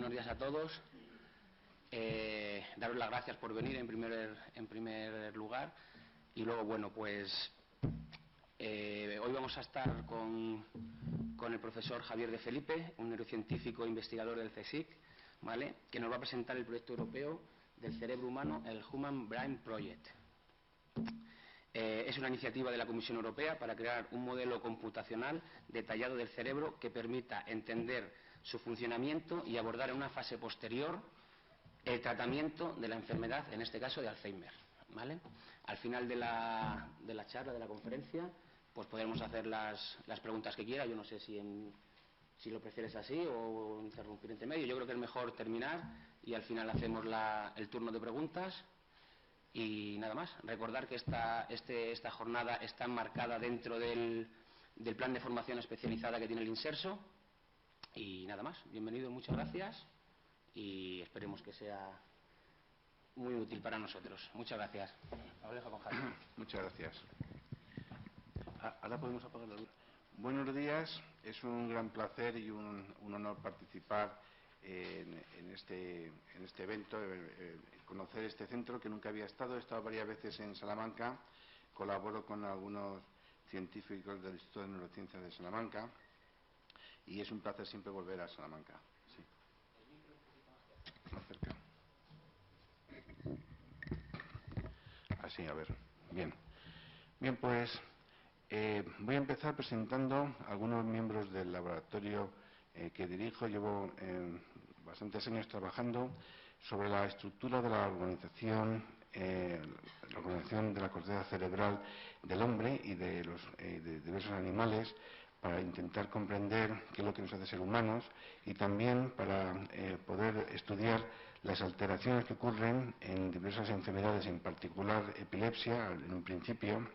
buenos días a todos. Daros las gracias por venir en primer lugar. Y luego, bueno, pues hoy vamos a estar con el profesor Javier de Felipe, un neurocientífico e investigador del CSIC, ¿vale?, que nos va a presentar el proyecto europeo del cerebro humano, el Human Brain Project. Es una iniciativa de la Comisión Europea para crear un modelo computacional detallado del cerebro que permita entender su funcionamiento y abordar en una fase posterior el tratamiento de la enfermedad, en este caso de Alzheimer, ¿vale? Al final de la charla, de la conferencia, pues podremos hacer las preguntas que quiera. Yo no sé si lo prefieres así o interrumpir entre medio. Yo creo que es mejor terminar y al final hacemos el turno de preguntas. Y nada más, recordar que esta jornada está enmarcada dentro del plan de formación especializada que tiene el Inserso. Y nada más, bienvenido, muchas gracias y esperemos que sea muy útil para nosotros. Muchas gracias. Ahora dejo con Javier. Muchas gracias. Ahora podemos apagar la luz. Buenos días, es un gran placer y un honor participar en este evento, conocer este centro que nunca había estado. He estado varias veces en Salamanca, colaboro con algunos científicos del Instituto de Neurociencias de Salamanca y es un placer siempre volver a Salamanca. Sí. Más cerca. Así, a ver. Bien, pues voy a empezar presentando a algunos miembros del laboratorio que dirijo. Llevo bastantes años trabajando sobre la estructura de la organización de la corteza cerebral del hombre y de diversos animales, para intentar comprender qué es lo que nos hace ser humanos y también para poder estudiar las alteraciones que ocurren en diversas enfermedades, en particular epilepsia en un principio.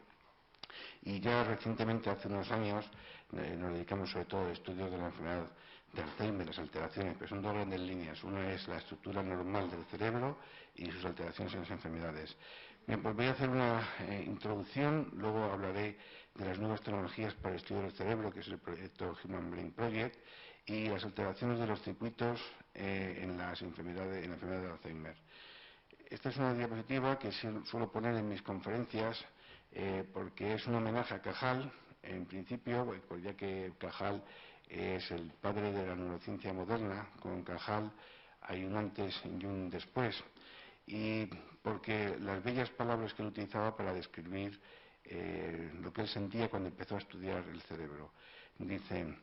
Y ya recientemente, hace unos años, nos dedicamos sobre todo al estudio de la enfermedad de Alzheimer, las alteraciones, que son dos grandes líneas. Una es la estructura normal del cerebro y sus alteraciones en las enfermedades. Bien, pues voy a hacer una introducción, luego hablaré de las nuevas tecnologías para el estudio del cerebro, que es el proyecto Human Brain Project, y las alteraciones de los circuitos en la enfermedad de Alzheimer. Esta es una diapositiva que suelo poner en mis conferencias porque es un homenaje a Cajal, en principio, pues ya que Cajal es el padre de la neurociencia moderna. Con Cajal hay un antes y un después, y porque las bellas palabras que él utilizaba para describir lo que él sentía cuando empezó a estudiar el cerebro. Dice: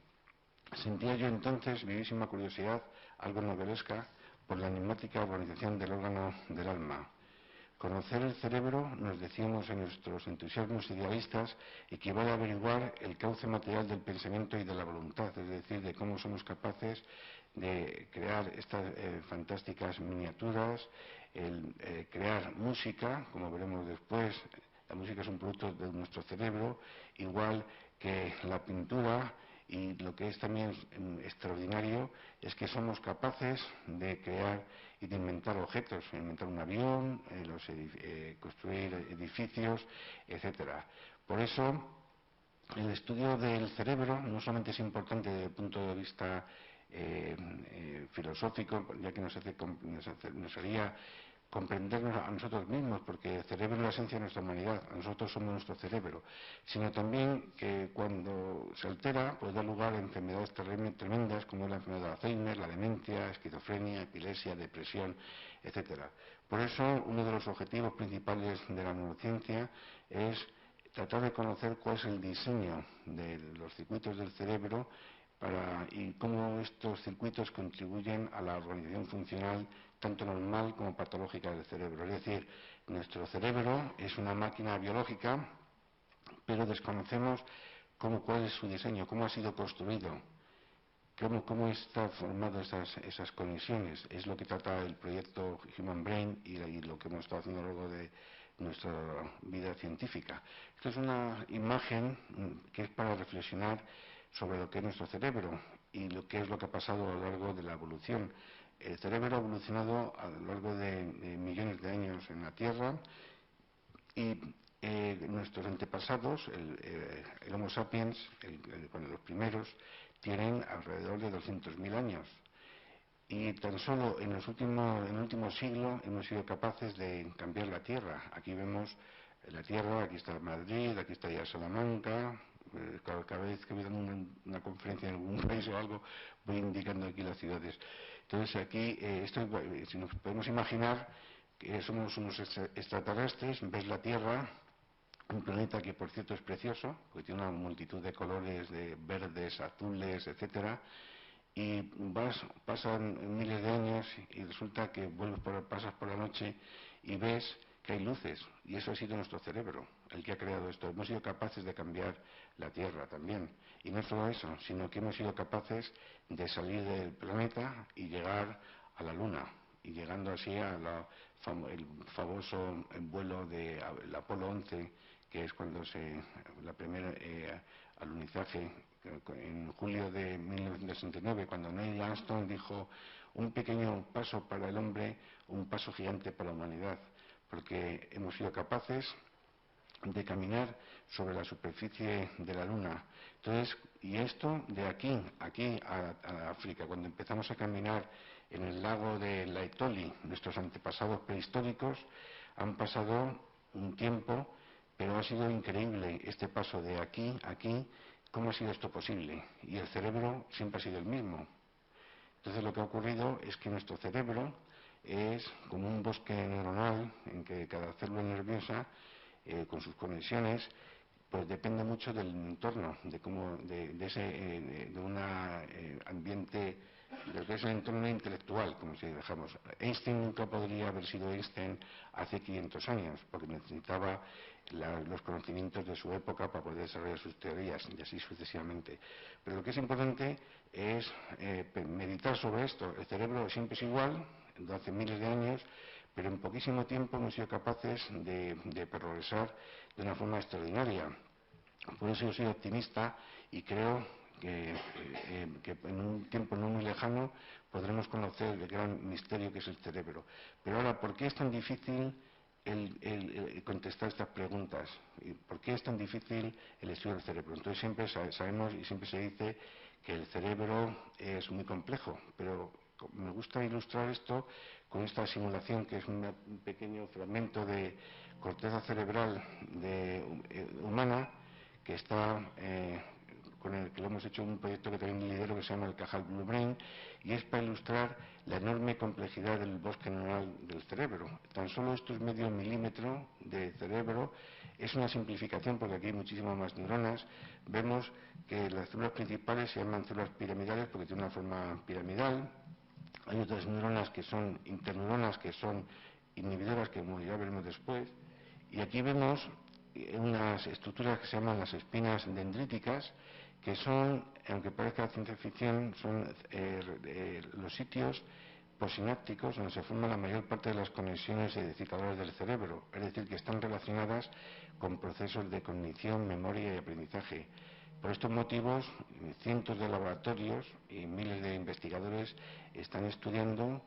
sentía yo entonces vivísima curiosidad, algo novelesca, por la enigmática organización del órgano del alma. Conocer el cerebro, nos decíamos en nuestros entusiasmos idealistas, equivale a averiguar el cauce material del pensamiento y de la voluntad, es decir, de cómo somos capaces de crear estas fantásticas miniaturas, crear música, como veremos después. La música es un producto de nuestro cerebro, igual que la pintura. Y lo que es también extraordinario es que somos capaces de crear y de inventar objetos, inventar un avión, construir edificios, etcétera. Por eso, el estudio del cerebro no solamente es importante desde el punto de vista filosófico, ya que nos haría comprendernos a nosotros mismos, porque el cerebro es la esencia de nuestra humanidad, nosotros somos nuestro cerebro, sino también que cuando se altera puede dar lugar a enfermedades tremendas, como la enfermedad de Alzheimer, la demencia, esquizofrenia, epilepsia, depresión, etcétera. Por eso, uno de los objetivos principales de la neurociencia es tratar de conocer cuál es el diseño de los circuitos del cerebro y cómo estos circuitos contribuyen a la organización funcional tanto normal como patológica del cerebro. Es decir, nuestro cerebro es una máquina biológica, pero desconocemos cuál es su diseño, cómo ha sido construido, cómo están formadas esas conexiones. Es lo que trata el proyecto Human Brain y lo que hemos estado haciendo a lo largo de nuestra vida científica. Esta es una imagen que es para reflexionar sobre lo que es nuestro cerebro y qué es lo que ha pasado a lo largo de la evolución. El cerebro ha evolucionado a lo largo de millones de años en la Tierra, y nuestros antepasados, el Homo sapiens, los primeros, tienen alrededor de 200.000 años. Y tan solo en el último siglo hemos sido capaces de cambiar la Tierra. Aquí vemos la Tierra, aquí está Madrid, aquí está ya Salamanca. Cada vez que voy dando una conferencia en algún país o algo, voy indicando aquí las ciudades. Entonces aquí, si nos podemos imaginar que somos unos extraterrestres, ves la Tierra, un planeta que por cierto es precioso, porque tiene una multitud de colores, de verdes, azules, etcétera, y pasan miles de años y resulta que pasas por la noche y ves que hay luces, y eso ha sido nuestro cerebro el que ha creado esto. Hemos sido capaces de cambiar la Tierra también, y no solo eso, sino que hemos sido capaces de salir del planeta y llegar a la Luna, y llegando así el famoso vuelo del Apolo 11, que es cuando la primera alunizaje en julio de 1969, cuando Neil Armstrong dijo: un pequeño paso para el hombre, un paso gigante para la humanidad, porque hemos sido capaces de caminar sobre la superficie de la Luna. Entonces, y esto de aquí a África, cuando empezamos a caminar en el lago de Laetoli, nuestros antepasados prehistóricos han pasado un tiempo, pero ha sido increíble este paso de aquí a aquí. ¿Cómo ha sido esto posible? Y el cerebro siempre ha sido el mismo. Entonces lo que ha ocurrido es que nuestro cerebro es como un bosque neuronal en que cada célula nerviosa, con sus conexiones, pues depende mucho del entorno, de un ambiente, de lo que es el entorno intelectual, como si dejamos. Einstein nunca podría haber sido Einstein hace 500 años, porque necesitaba los conocimientos de su época para poder desarrollar sus teorías, y así sucesivamente. Pero lo que es importante es meditar sobre esto. El cerebro siempre es igual, hace miles de años, pero en poquísimo tiempo hemos sido capaces de progresar de una forma extraordinaria. Por eso yo soy optimista y creo que en un tiempo no muy lejano podremos conocer el gran misterio que es el cerebro. Pero ahora, ¿por qué es tan difícil el contestar estas preguntas? ¿Y por qué es tan difícil el estudio del cerebro? Entonces siempre sabemos y siempre se dice que el cerebro es muy complejo, pero me gusta ilustrar esto con esta simulación, que es un pequeño fragmento de corteza cerebral humana, que está con el que lo hemos hecho en un proyecto que también lidero, que se llama el Cajal Blue Brain, y es para ilustrar la enorme complejidad del bosque neuronal del cerebro. Tan solo esto es medio milímetro de cerebro, es una simplificación porque aquí hay muchísimas más neuronas. Vemos que las células principales se llaman células piramidales porque tienen una forma piramidal. Hay otras neuronas que son interneuronas, que son inhibidoras, que como ya veremos después. Y aquí vemos unas estructuras que se llaman las espinas dendríticas, que son, aunque parezca ciencia ficción, son los sitios posinápticos donde se forman la mayor parte de las conexiones edificadoras del cerebro, es decir, que están relacionadas con procesos de cognición, memoria y aprendizaje. Por estos motivos, cientos de laboratorios y miles de investigadores están estudiando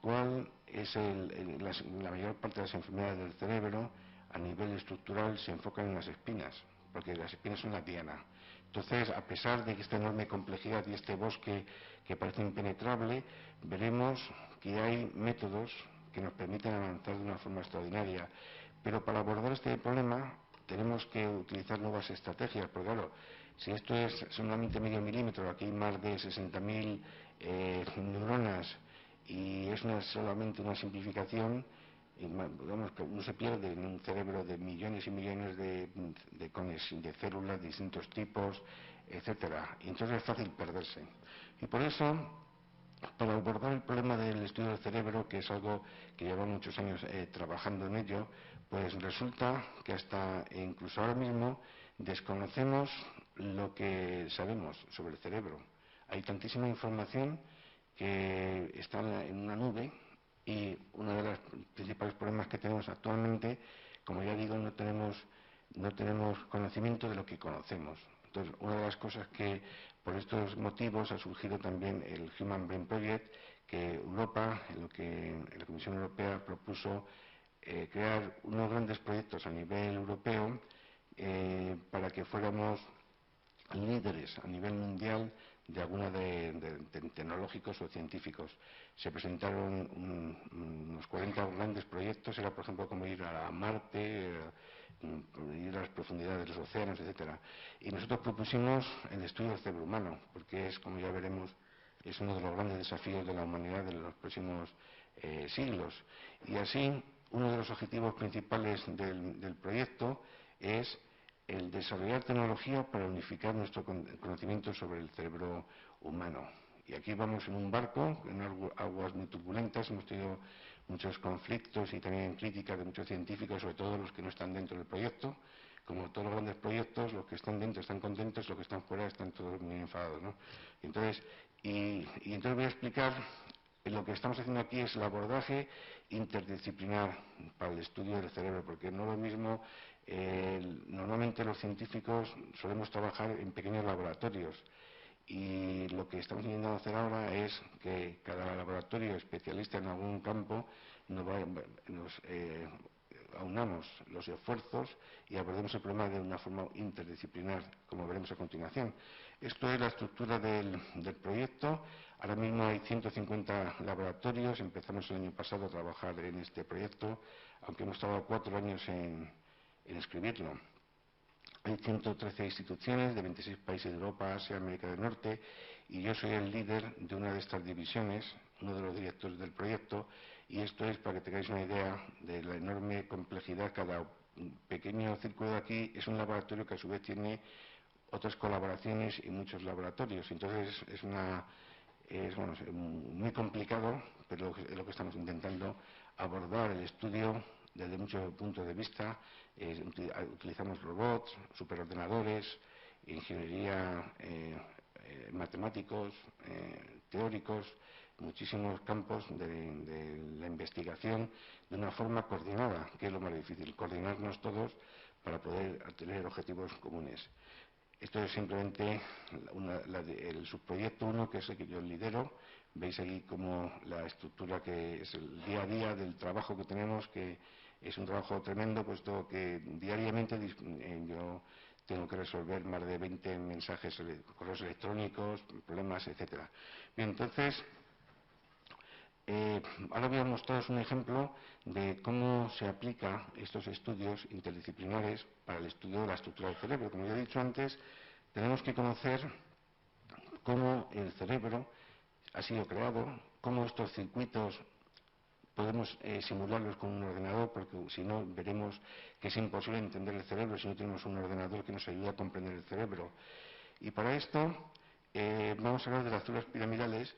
cuál es la mayor parte de las enfermedades del cerebro. A nivel estructural se enfocan en las espinas, porque las espinas son la diana. Entonces, a pesar de esta enorme complejidad y este bosque que parece impenetrable, veremos que hay métodos que nos permiten avanzar de una forma extraordinaria. Pero para abordar este problema tenemos que utilizar nuevas estrategias, porque claro, si esto es solamente medio milímetro, aquí hay más de 60.000 neuronas, y es solamente una simplificación, digamos que uno se pierde en un cerebro de millones y millones de células de distintos tipos, etcétera. Y entonces es fácil perderse. Y por eso, para abordar el problema del estudio del cerebro, que es algo que lleva muchos años trabajando en ello, pues resulta que hasta incluso ahora mismo desconocemos lo que sabemos sobre el cerebro. Hay tantísima información que está en una nube, y uno de los principales problemas que tenemos actualmente, como ya digo, no tenemos conocimiento de lo que conocemos. Entonces, una de las cosas que por estos motivos ha surgido también el Human Brain Project, que Europa, en la Comisión Europea propuso crear unos grandes proyectos a nivel europeo para que fuéramos líderes a nivel mundial de alguna de tecnológicos o científicos. se presentaron unos 40 grandes proyectos. Era, por ejemplo, como ir a Marte, ir a las profundidades de los océanos, etcétera. Y nosotros propusimos el estudio del cerebro humano, porque es, como ya veremos, es uno de los grandes desafíos de la humanidad de los próximos siglos. Y así, uno de los objetivos principales del proyecto es el desarrollar tecnología para unificar nuestro conocimiento sobre el cerebro humano. Y aquí vamos en un barco, en aguas muy turbulentas, hemos tenido muchos conflictos y también críticas de muchos científicos, sobre todo los que no están dentro del proyecto. Como todos los grandes proyectos, los que están dentro están contentos, los que están fuera están todos muy enfadados, ¿no? Entonces voy a explicar, lo que estamos haciendo aquí es el abordaje interdisciplinar para el estudio del cerebro, porque no es lo mismo, normalmente los científicos solemos trabajar en pequeños laboratorios, y lo que estamos intentando hacer ahora es que cada laboratorio especialista en algún campo aunamos los esfuerzos y abordemos el problema de una forma interdisciplinar, como veremos a continuación. Esto es la estructura del proyecto. Ahora mismo hay 150 laboratorios. Empezamos el año pasado a trabajar en este proyecto, aunque hemos tardado 4 años en escribirlo. Hay 113 instituciones de 26 países de Europa, Asia, América del Norte, y yo soy el líder de una de estas divisiones, uno de los directores del proyecto, y esto es para que tengáis una idea de la enorme complejidad. Cada pequeño círculo de aquí es un laboratorio que a su vez tiene otras colaboraciones y muchos laboratorios. Entonces es muy complicado, pero es lo que estamos intentando abordar el estudio desde muchos puntos de vista. Utilizamos robots, superordenadores, ingeniería, matemáticos, teóricos, muchísimos campos de la investigación de una forma coordinada, que es lo más difícil, coordinarnos todos para poder tener objetivos comunes. Esto es simplemente el subproyecto 1, que es el que yo lidero. Veis aquí como la estructura, que es el día a día del trabajo que tenemos, que es un trabajo tremendo, puesto que diariamente yo tengo que resolver más de 20 mensajes, correos electrónicos, problemas, etcétera. Bien, entonces, ahora voy a mostraros un ejemplo de cómo se aplica estos estudios interdisciplinares para el estudio de la estructura del cerebro. Como ya he dicho antes, tenemos que conocer cómo el cerebro ha sido creado, cómo estos circuitos podemos simularlos con un ordenador, porque si no veremos que es imposible entender el cerebro si no tenemos un ordenador que nos ayude a comprender el cerebro. Y para esto vamos a hablar de las células piramidales,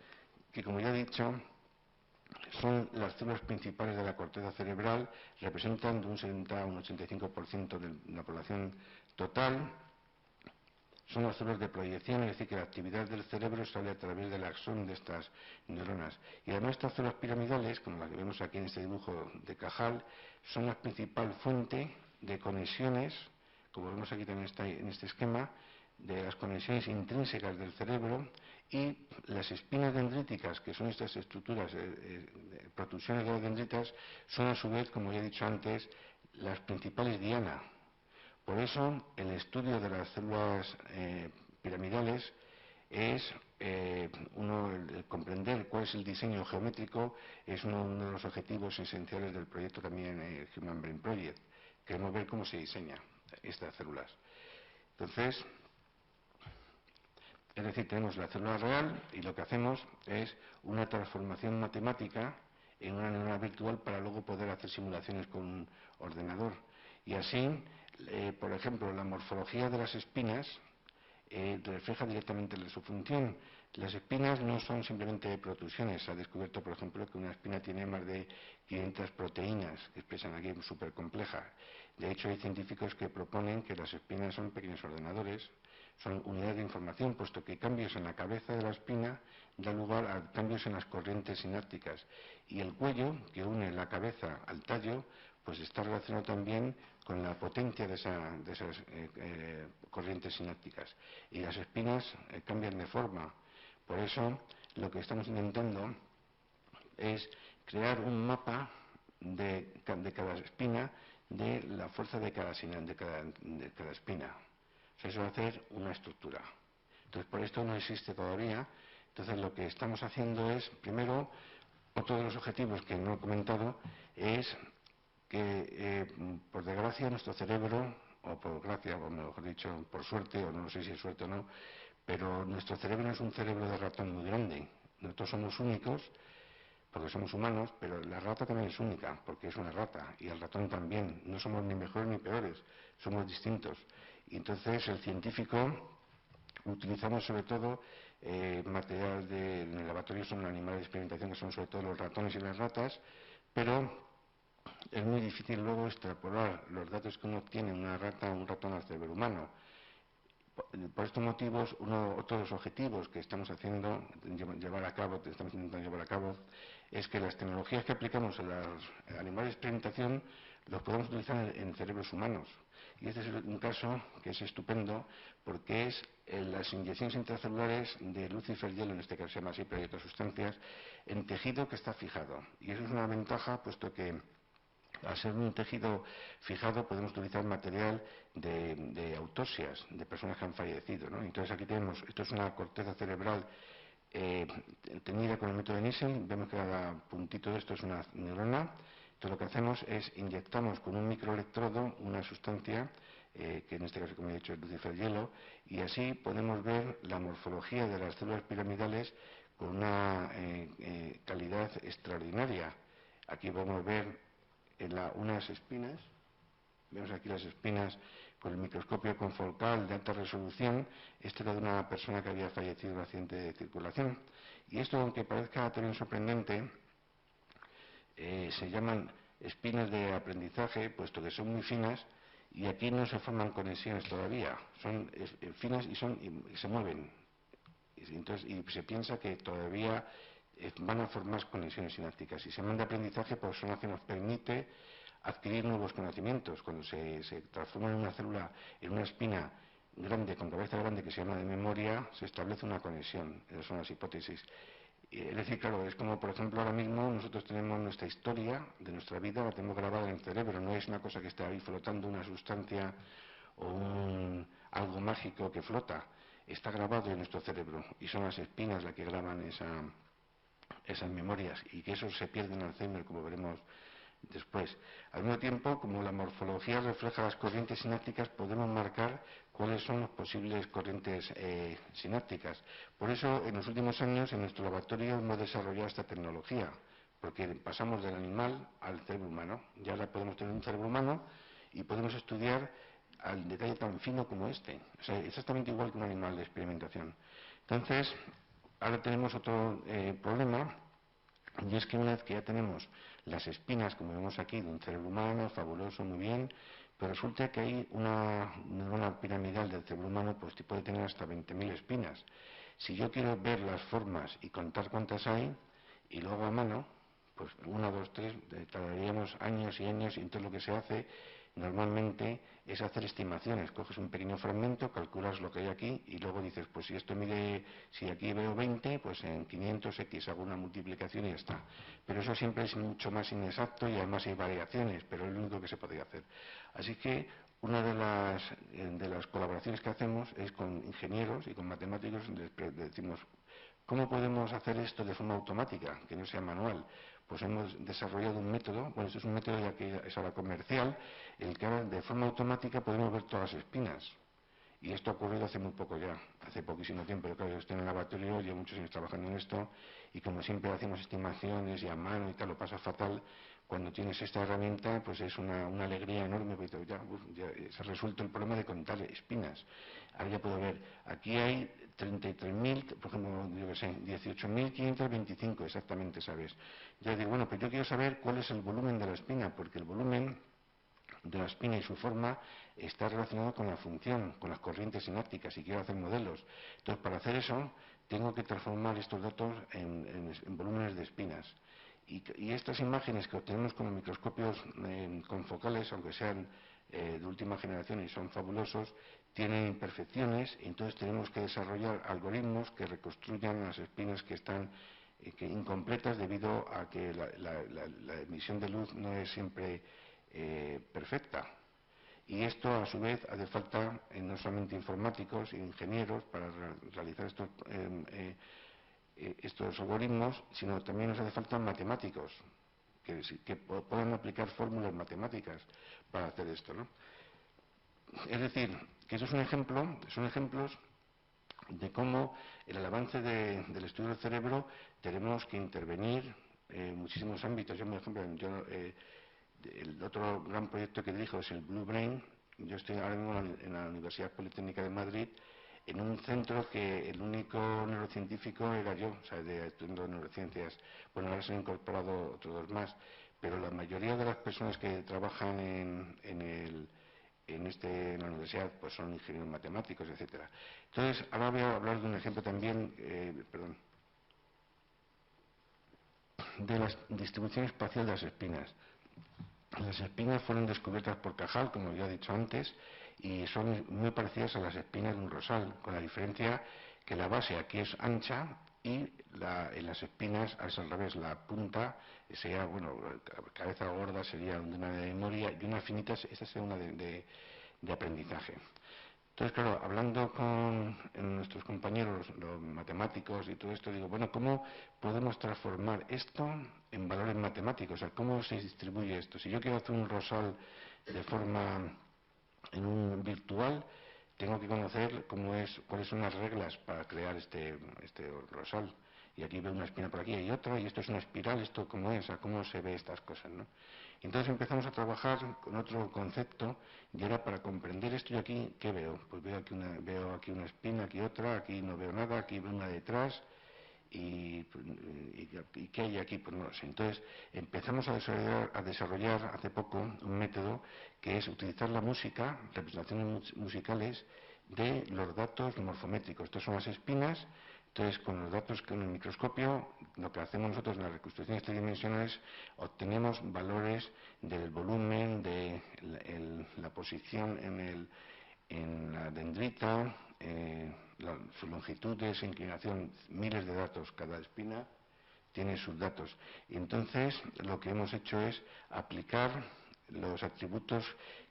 que, como ya he dicho, son las células principales de la corteza cerebral, representan de un 70 a un 85% de la población total. Son las células de proyección, es decir, que la actividad del cerebro sale a través del axón de estas neuronas. Y además estas células piramidales, como las que vemos aquí en este dibujo de Cajal, son la principal fuente de conexiones, como vemos aquí también en este esquema, de las conexiones intrínsecas del cerebro. Y las espinas dendríticas, que son estas estructuras, protrusiones de las dendritas, son a su vez, como ya he dicho antes, las principales diana. Por eso, el estudio de las células piramidales es el comprender cuál es el diseño geométrico, es uno de los objetivos esenciales del proyecto también Human Brain Project. Queremos ver cómo se diseña estas células. Entonces, es decir, tenemos la célula real y lo que hacemos es una transformación matemática en una neurona virtual para luego poder hacer simulaciones con un ordenador. Y así, por ejemplo, la morfología de las espinas refleja directamente su función. Las espinas no son simplemente protrusiones. Se ha descubierto, por ejemplo, que una espina tiene más de 500 proteínas que expresan aquí, súper complejas. De hecho, hay científicos que proponen que las espinas son pequeños ordenadores, son unidades de información, puesto que cambios en la cabeza de la espina dan lugar a cambios en las corrientes sinápticas. Y el cuello, que une la cabeza al tallo, pues está relacionado también con la potencia de esas corrientes sinápticas. Y las espinas cambian de forma. Por eso, lo que estamos intentando es crear un mapa de cada espina, de la fuerza de cada espina. O sea, eso va a hacer una estructura. Entonces, por esto no existe todavía. Entonces, lo que estamos haciendo es, primero, Otro de los objetivos que no he comentado es que, por desgracia, nuestro cerebro, o por gracia, o mejor dicho, por suerte, o no sé si es suerte o no, pero nuestro cerebro es un cerebro de ratón muy grande. Nosotros somos únicos porque somos humanos, pero la rata también es única, porque es una rata, y el ratón también. No somos ni mejores ni peores, somos distintos. Y entonces el científico utilizamos sobre todo material en el laboratorio, son animales de experimentación que son sobre todo los ratones y las ratas, pero es muy difícil luego extrapolar los datos que uno obtiene en una rata o un ratón al cerebro humano. Por estos motivos, otro de los objetivos que estamos haciendo, estamos intentando llevar a cabo, es que las tecnologías que aplicamos a los animales de experimentación los podemos utilizar en cerebros humanos. Y este es un caso que es estupendo porque es las inyecciones intracelulares de Lucifer hielo, en este caso se llama así, pero hay otras sustancias, en tejido que está fijado. Y eso es una ventaja, puesto que al ser un tejido fijado podemos utilizar material de autopsias de personas que han fallecido, ¿no? Entonces aquí tenemos, esto es una corteza cerebral teñida con el método de Nissen, vemos que cada puntito de esto es una neurona. Entonces lo que hacemos es inyectamos con un microelectrodo una sustancia, que en este caso, como he dicho, es Lucifer hielo, y así podemos ver la morfología de las células piramidales con una calidad extraordinaria. Aquí podemos ver unas espinas, vemos aquí las espinas con el microscopio confocal de alta resolución. Este era de una persona que había fallecido en un accidente de circulación. Y esto, aunque parezca también sorprendente, se llaman espinas de aprendizaje, puesto que son muy finas y aquí no se forman conexiones todavía. Son finas y se mueven. Entonces, y se piensa que todavía van a formar conexiones sinápticas. Y se llama de aprendizaje porque son las que nos permite adquirir nuevos conocimientos. Cuando se transforma en una célula, en una espina grande, con cabeza grande, que se llama de memoria, se establece una conexión. Esas son las hipótesis. Es decir, claro, es como, por ejemplo, ahora mismo nosotros tenemos nuestra historia de nuestra vida, la tenemos grabada en el cerebro. No es una cosa que está ahí flotando, una sustancia o algo mágico que flota. Está grabado en nuestro cerebro y son las espinas las que graban esas memorias, y que eso se pierde en Alzheimer, como veremos después. Al mismo tiempo, como la morfología refleja las corrientes sinápticas, podemos marcar cuáles son las posibles corrientes sinápticas. Por eso, en los últimos años, en nuestro laboratorio hemos desarrollado esta tecnología, porque pasamos del animal al cerebro humano. Ya ahora podemos tener un cerebro humano y podemos estudiar al detalle tan fino como este. O sea, exactamente igual que un animal de experimentación. Entonces, ahora tenemos otro problema, y es que una vez que ya tenemos las espinas, como vemos aquí, de un cerebro humano, fabuloso, muy bien, pero resulta que hay una neurona piramidal del cerebro humano, pues puede tener hasta 20.000 espinas. Si yo quiero ver las formas y contar cuántas hay, y lo hago a mano, pues 1, 2, 3, tardaríamos años y años, y entonces lo que se hace normalmente es hacer estimaciones. Coges un pequeño fragmento, calculas lo que hay aquí y luego dices, pues si esto mide, si aquí veo 20, pues en 500x hago una multiplicación y ya está. Pero eso siempre es mucho más inexacto y además hay variaciones, pero es lo único que se podría hacer. Así que una de las colaboraciones que hacemos es con ingenieros y con matemáticos. Les decimos, ¿cómo podemos hacer esto de forma automática, que no sea manual? Pues hemos desarrollado un método, bueno, esto es un método ya que es ahora comercial, en el que ahora de forma automática podemos ver todas las espinas. Y esto ha ocurrido hace muy poco ya, hace poquísimo tiempo. Yo, claro, yo estoy en el laboratorio, llevo muchos años trabajando en esto, y como siempre hacemos estimaciones y a mano y tal, lo pasa fatal. Cuando tienes esta herramienta, pues es una alegría enorme, porque ya se ha resuelto el problema de contar espinas. Ahora ya puedo ver, aquí hay 33.000, por ejemplo, yo qué sé, 18.525 exactamente, ¿sabes? Ya digo, bueno, pues yo quiero saber cuál es el volumen de la espina, porque el volumen de la espina y su forma está relacionado con la función, con las corrientes sinápticas, y quiero hacer modelos. Entonces, para hacer eso, tengo que transformar estos datos en volúmenes de espinas. Y estas imágenes que obtenemos con los microscopios confocales, aunque sean de última generación y son fabulosos, tienen imperfecciones, y entonces tenemos que desarrollar algoritmos que reconstruyan las espinas que están incompletas debido a que la emisión de luz no es siempre perfecta. Y esto, a su vez, hace falta no solamente informáticos e ingenieros para realizar estos estos algoritmos, sino también nos hace falta matemáticos que puedan aplicar fórmulas matemáticas para hacer esto, ¿no? Es decir, que eso es un ejemplo, son ejemplos de cómo en el avance del estudio del cerebro tenemos que intervenir en muchísimos ámbitos. Yo, por ejemplo, el otro gran proyecto que dirijo es el Blue Brain. Yo estoy ahora mismo en la Universidad Politécnica de Madrid, en un centro que el único neurocientífico era yo, o sea, estudiando neurociencias. Bueno, ahora se han incorporado otros dos más, pero la mayoría de las personas que trabajan en la universidad pues son ingenieros matemáticos, etcétera. Entonces, ahora voy a hablar de un ejemplo también, de la distribución espacial de las espinas. Las espinas fueron descubiertas por Cajal, como ya he dicho antes, y son muy parecidas a las espinas de un rosal, con la diferencia que la base aquí es ancha y en las espinas es al revés, la punta sería, bueno, cabeza gorda sería una de memoria y una finita, esta sería una de aprendizaje. Entonces, claro, hablando con nuestros compañeros, los matemáticos y todo esto, digo, bueno, ¿cómo podemos transformar esto en valores matemáticos? O sea, ¿cómo se distribuye esto? Si yo quiero hacer un rosal de forma en un virtual, tengo que conocer cuáles son las reglas para crear este rosal. Y aquí veo una espina por aquí y otra, y esto es una espiral, esto cómo es, o cómo se ve estas cosas, ¿no? Entonces empezamos a trabajar con otro concepto, y era para comprender esto. Y aquí, ¿qué veo? Pues veo aquí una espina, aquí otra, aquí no veo nada, aquí veo una detrás, y ¿qué hay aquí? Pues no lo sé. Entonces empezamos a desarrollar hace poco un método que es utilizar la música, representaciones musicales de los datos morfométricos. Estas son las espinas. Entonces, con los datos con el microscopio, lo que hacemos nosotros en las reconstrucciones tridimensionales, obtenemos valores del volumen, de la posición en la dendrita, sus longitudes, inclinación, miles de datos. Cada espina tiene sus datos. Y entonces, lo que hemos hecho es aplicar los atributos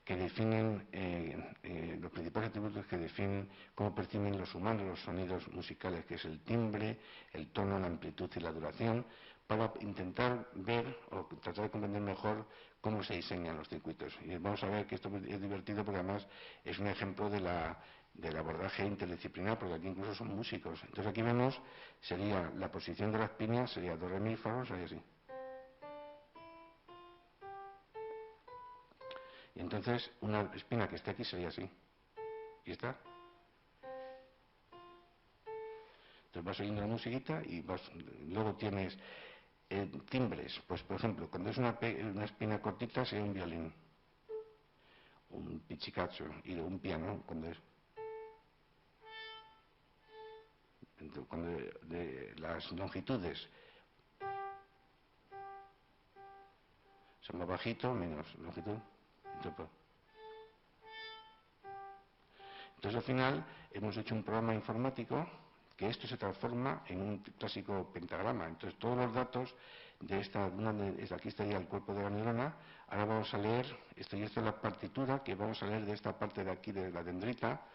que definen, los principales atributos que definen cómo perciben los humanos los sonidos musicales, que es el timbre, el tono, la amplitud y la duración, para intentar ver o tratar de comprender mejor cómo se diseñan los circuitos. Y vamos a ver que esto es divertido porque además es un ejemplo del abordaje interdisciplinar, porque aquí incluso son músicos. Entonces aquí vemos, sería la posición de las espinas, sería do, re, mi, fa, sol, sería así. Y entonces una espina que esté aquí sería así. ¿Y esta? Entonces vas oyendo la musiquita y luego tienes timbres. Pues por ejemplo, cuando es una espina cortita sería un violín, un pizzicato, y un piano cuando es. Entonces, cuando de las longitudes son más bajito, menos longitud. Entonces al final hemos hecho un programa informático que esto se transforma en un clásico pentagrama. Entonces todos los datos de aquí estaría el cuerpo de la neurona. Ahora vamos a leer, esta es la partitura que vamos a leer de esta parte de aquí de la dendrita.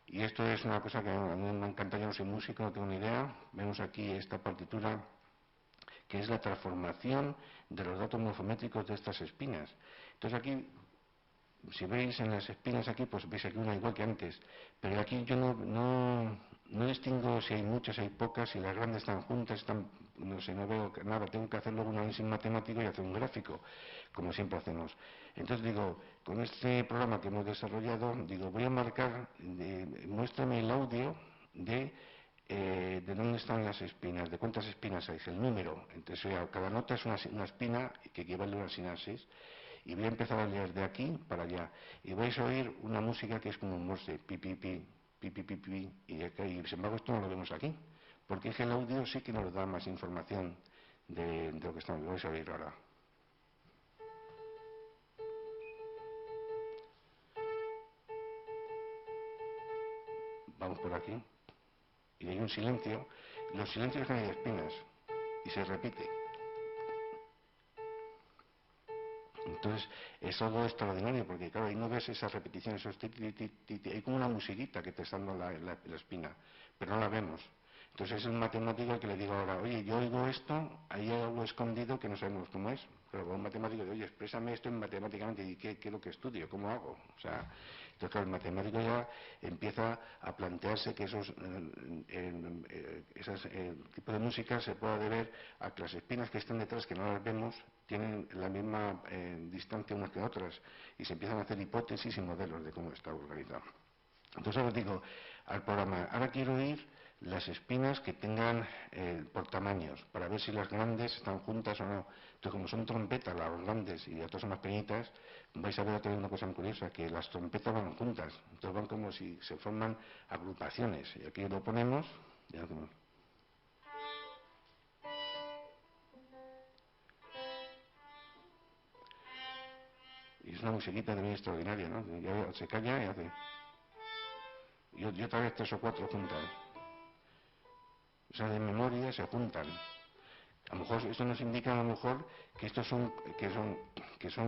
Y esto es una cosa que a mí me encanta, yo no soy músico, no tengo ni idea. Vemos aquí esta partitura que es la transformación de los datos morfométricos de estas espinas. Entonces aquí, si veis en las espinas aquí, pues veis aquí una igual que antes, pero aquí yo no distingo si hay muchas, si hay pocas, si las grandes están juntas, no sé, no veo nada. Tengo que hacer luego un análisis matemático y hacer un gráfico, como siempre hacemos. Entonces digo, con este programa que hemos desarrollado, digo, voy a marcar, muéstrame el audio de dónde están las espinas, de cuántas espinas hay, el número. Entonces, cada nota es una espina que equivale a una sinapsis. Y voy a empezar a leer de aquí para allá. Y vais a oír una música que es como un morse, pi, pi, pi, pi, pi, pi, pi. Y sin embargo esto no lo vemos aquí. Porque es que el audio sí que nos da más información de lo que estamos. Lo vais a oír ahora. Vamos por aquí. Y hay un silencio. Los silencios generan espinas. Y se repite. Entonces es algo extraordinario porque claro, ahí no ves esas repeticiones, esos hay como una musiquita que te está dando la espina, pero no la vemos. Entonces es un matemático al que le digo ahora, oye, yo oigo esto, ahí hay algo escondido que no sabemos cómo es. Pero un matemático dice, oye, exprésame esto matemáticamente, ¿y qué es lo que estudio? ¿Cómo hago? O sea, entonces claro, el matemático ya empieza a plantearse que esos tipos de música se pueda deber a que las espinas que están detrás, que no las vemos, tienen la misma distancia unas que otras, y se empiezan a hacer hipótesis y modelos de cómo está organizado. Entonces ahora digo al programa, ahora quiero oír las espinas que tengan por tamaños, para ver si las grandes están juntas o no. Entonces, como son trompetas las grandes y otras son más pequeñitas, vais a ver otra vez una cosa muy curiosa, que las trompetas van juntas. Entonces van como si se forman agrupaciones. Y aquí lo ponemos. Ya lo y es una musiquita también extraordinaria, ¿no? Ya se calla y hace... Y otra vez 3 o 4 juntas. O sea, de memoria se juntan. A lo mejor esto nos indica a lo mejor que estos son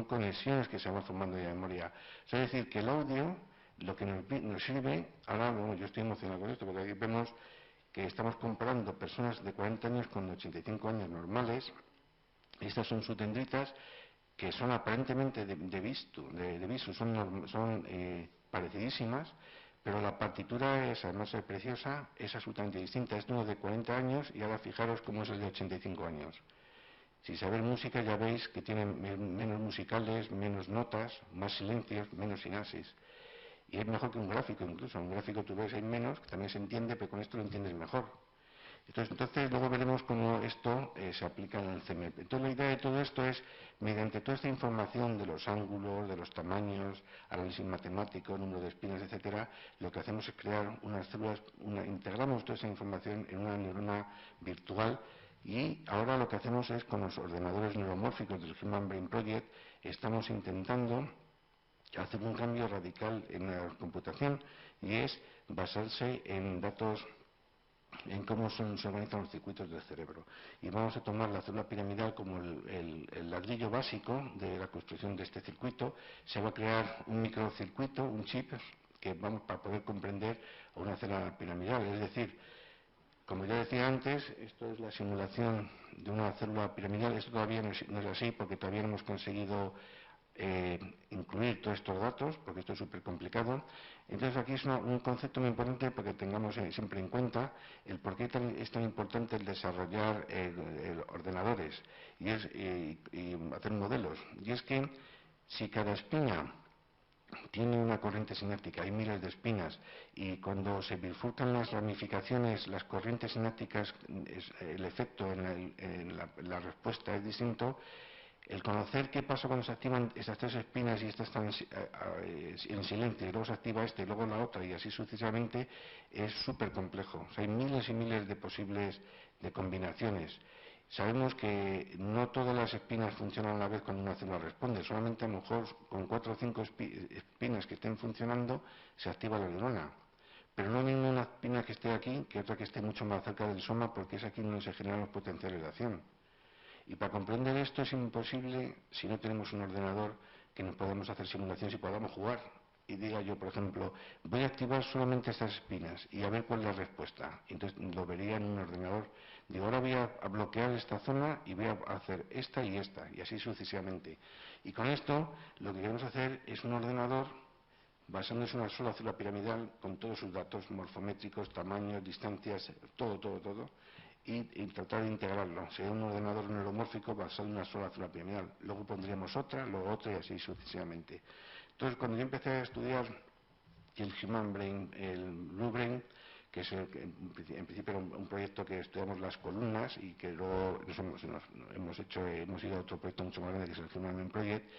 conexiones que se van formando de memoria. O sea, es decir, que el audio, lo que nos sirve, ahora bueno, yo estoy emocionado con esto, porque aquí vemos que estamos comparando personas de 40 años con 85 años normales. Estas son subdendritas que son aparentemente de visu, son parecidísimas, pero la partitura es, además de preciosa, es absolutamente distinta. Es uno de 40 años y ahora fijaros cómo es el de 85 años. Si sabéis música ya veis que tiene menos musicales, menos notas, más silencios, menos sinapsis. Y es mejor que un gráfico incluso. Un gráfico tú ves hay menos, que también se entiende, pero con esto lo entiendes mejor. Entonces luego veremos cómo esto se aplica en el CMEP. Entonces la idea de todo esto es, mediante toda esta información de los ángulos, de los tamaños, análisis matemático, número de espinas, etcétera, lo que hacemos es crear unas células, integramos toda esa información en una neurona virtual y ahora lo que hacemos es, con los ordenadores neuromórficos del Human Brain Project, estamos intentando hacer un cambio radical en la computación y es basarse en datos en cómo se organizan los circuitos del cerebro. Y vamos a tomar la célula piramidal como el ladrillo básico de la construcción de este circuito. Se va a crear un microcircuito, un chip, que vamos para poder comprender una célula piramidal. Es decir, como ya decía antes, esto es la simulación de una célula piramidal. Esto todavía no es así porque todavía no hemos conseguido incluir todos estos datos, porque esto es súper complicado. Entonces aquí es un concepto muy importante para que tengamos siempre en cuenta el por qué es tan importante el desarrollar ordenadores y hacer modelos. Y es que si cada espina tiene una corriente sináptica, hay miles de espinas, y cuando se bifurcan las ramificaciones, las corrientes sinápticas, el efecto en la respuesta es distinto. El conocer qué pasa cuando se activan estas 3 espinas y estas están en silencio y luego se activa esta y luego la otra y así sucesivamente es súper complejo. O sea, hay miles y miles de posibles de combinaciones. Sabemos que no todas las espinas funcionan a la vez cuando una célula responde, solamente a lo mejor con 4 o 5 espinas que estén funcionando se activa la neurona. Pero no hay ninguna espina que esté aquí que otra que esté mucho más cerca del soma porque es aquí donde se generan los potenciales de acción. Y para comprender esto es imposible si no tenemos un ordenador que nos podamos hacer simulaciones y podamos jugar. Y diga yo, por ejemplo, voy a activar solamente estas espinas y a ver cuál es la respuesta. Entonces lo vería en un ordenador. Digo, ahora voy a bloquear esta zona y voy a hacer esta y así sucesivamente. Y con esto lo que queremos hacer es un ordenador basándose en una sola célula piramidal con todos sus datos morfométricos, tamaños, distancias, todo, y tratar de integrarlo. Sería un ordenador neuromórfico basado en una sola célula piramidal. Luego pondríamos otra, luego otra y así sucesivamente. Entonces, cuando yo empecé a estudiar el Human Brain, el Blue Brain, que es en principio era un proyecto que estudiamos las columnas y que luego hemos ido a otro proyecto mucho más grande que es el Human Brain Project.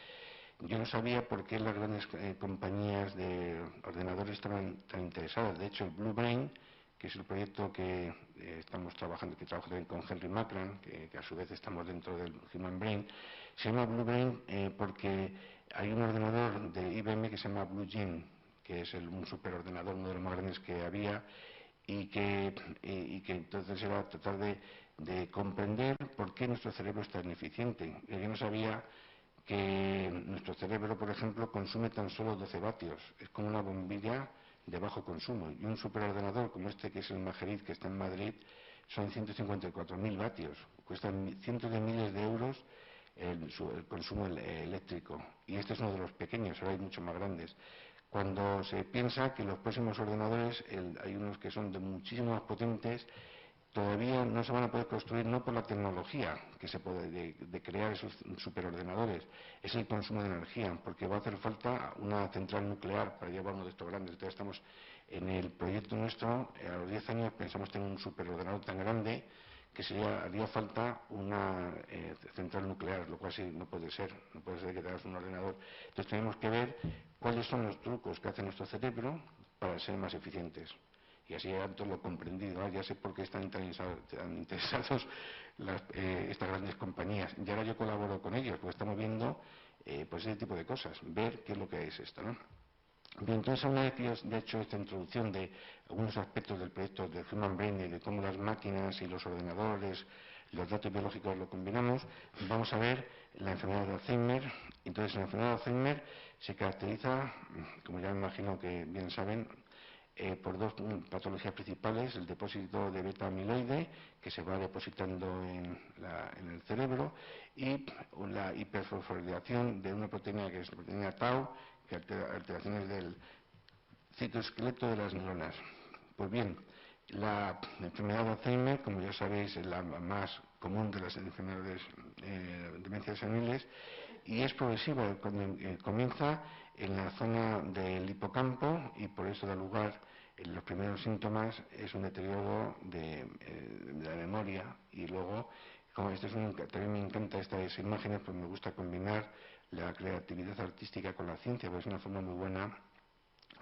Yo no sabía por qué las grandes compañías de ordenadores estaban tan interesadas. De hecho, el Blue Brain, que es el proyecto que estamos trabajando, que trabajo también con Henry Makran, que a su vez estamos dentro del Human Brain, se llama Blue Brain porque hay un ordenador de IBM que se llama Blue Gene, que es un superordenador, uno de los más grandes que había, y que entonces era tratar de comprender por qué nuestro cerebro es tan eficiente. Yo no sabía que nuestro cerebro, por ejemplo, consume tan solo 12 vatios. Es como una bombilla de bajo consumo. Y un superordenador como este, que es el Majerit, que está en Madrid, son 154.000 vatios. Cuestan cientos de miles de euros el consumo eléctrico. Y este es uno de los pequeños, ahora hay muchos más grandes. Cuando se piensa que los próximos ordenadores, hay unos que son de muchísimo más potentes, todavía no se van a poder construir, no por la tecnología que se puede de crear esos superordenadores, es el consumo de energía, porque va a hacer falta una central nuclear para llevar uno de estos grandes. Entonces estamos en el proyecto nuestro, a los 10 años pensamos tener un superordenador tan grande que haría falta una central nuclear, lo cual sí no puede ser que tengas un ordenador. Entonces tenemos que ver cuáles son los trucos que hace nuestro cerebro para ser más eficientes. Y así ya todo lo comprendido, ¿no? Ya sé por qué están tan interesados estas grandes compañías. Y ahora yo colaboro con ellos, porque estamos viendo pues ese tipo de cosas, ver qué es lo que es esto, ¿no? Bien, entonces una vez que yo he hecho esta introducción de algunos aspectos del proyecto de Human Brain y de cómo las máquinas y los ordenadores, los datos biológicos lo combinamos, vamos a ver la enfermedad de Alzheimer. Entonces la enfermedad de Alzheimer se caracteriza, como ya me imagino que bien saben, por dos patologías principales: el depósito de beta amiloide, que se va depositando en el cerebro, y la hiperfosforilación de una proteína que es la proteína tau, que alteraciones del citoesqueleto de las neuronas. Pues bien, la enfermedad de Alzheimer, como ya sabéis, es la más común de las enfermedades demencias seniles, y es progresiva cuando comienza en la zona del hipocampo, y por eso da lugar, en los primeros síntomas, es un deterioro de la memoria. Y luego, como también me encantan estas imágenes, pues me gusta combinar la creatividad artística con la ciencia, porque es una forma muy buena,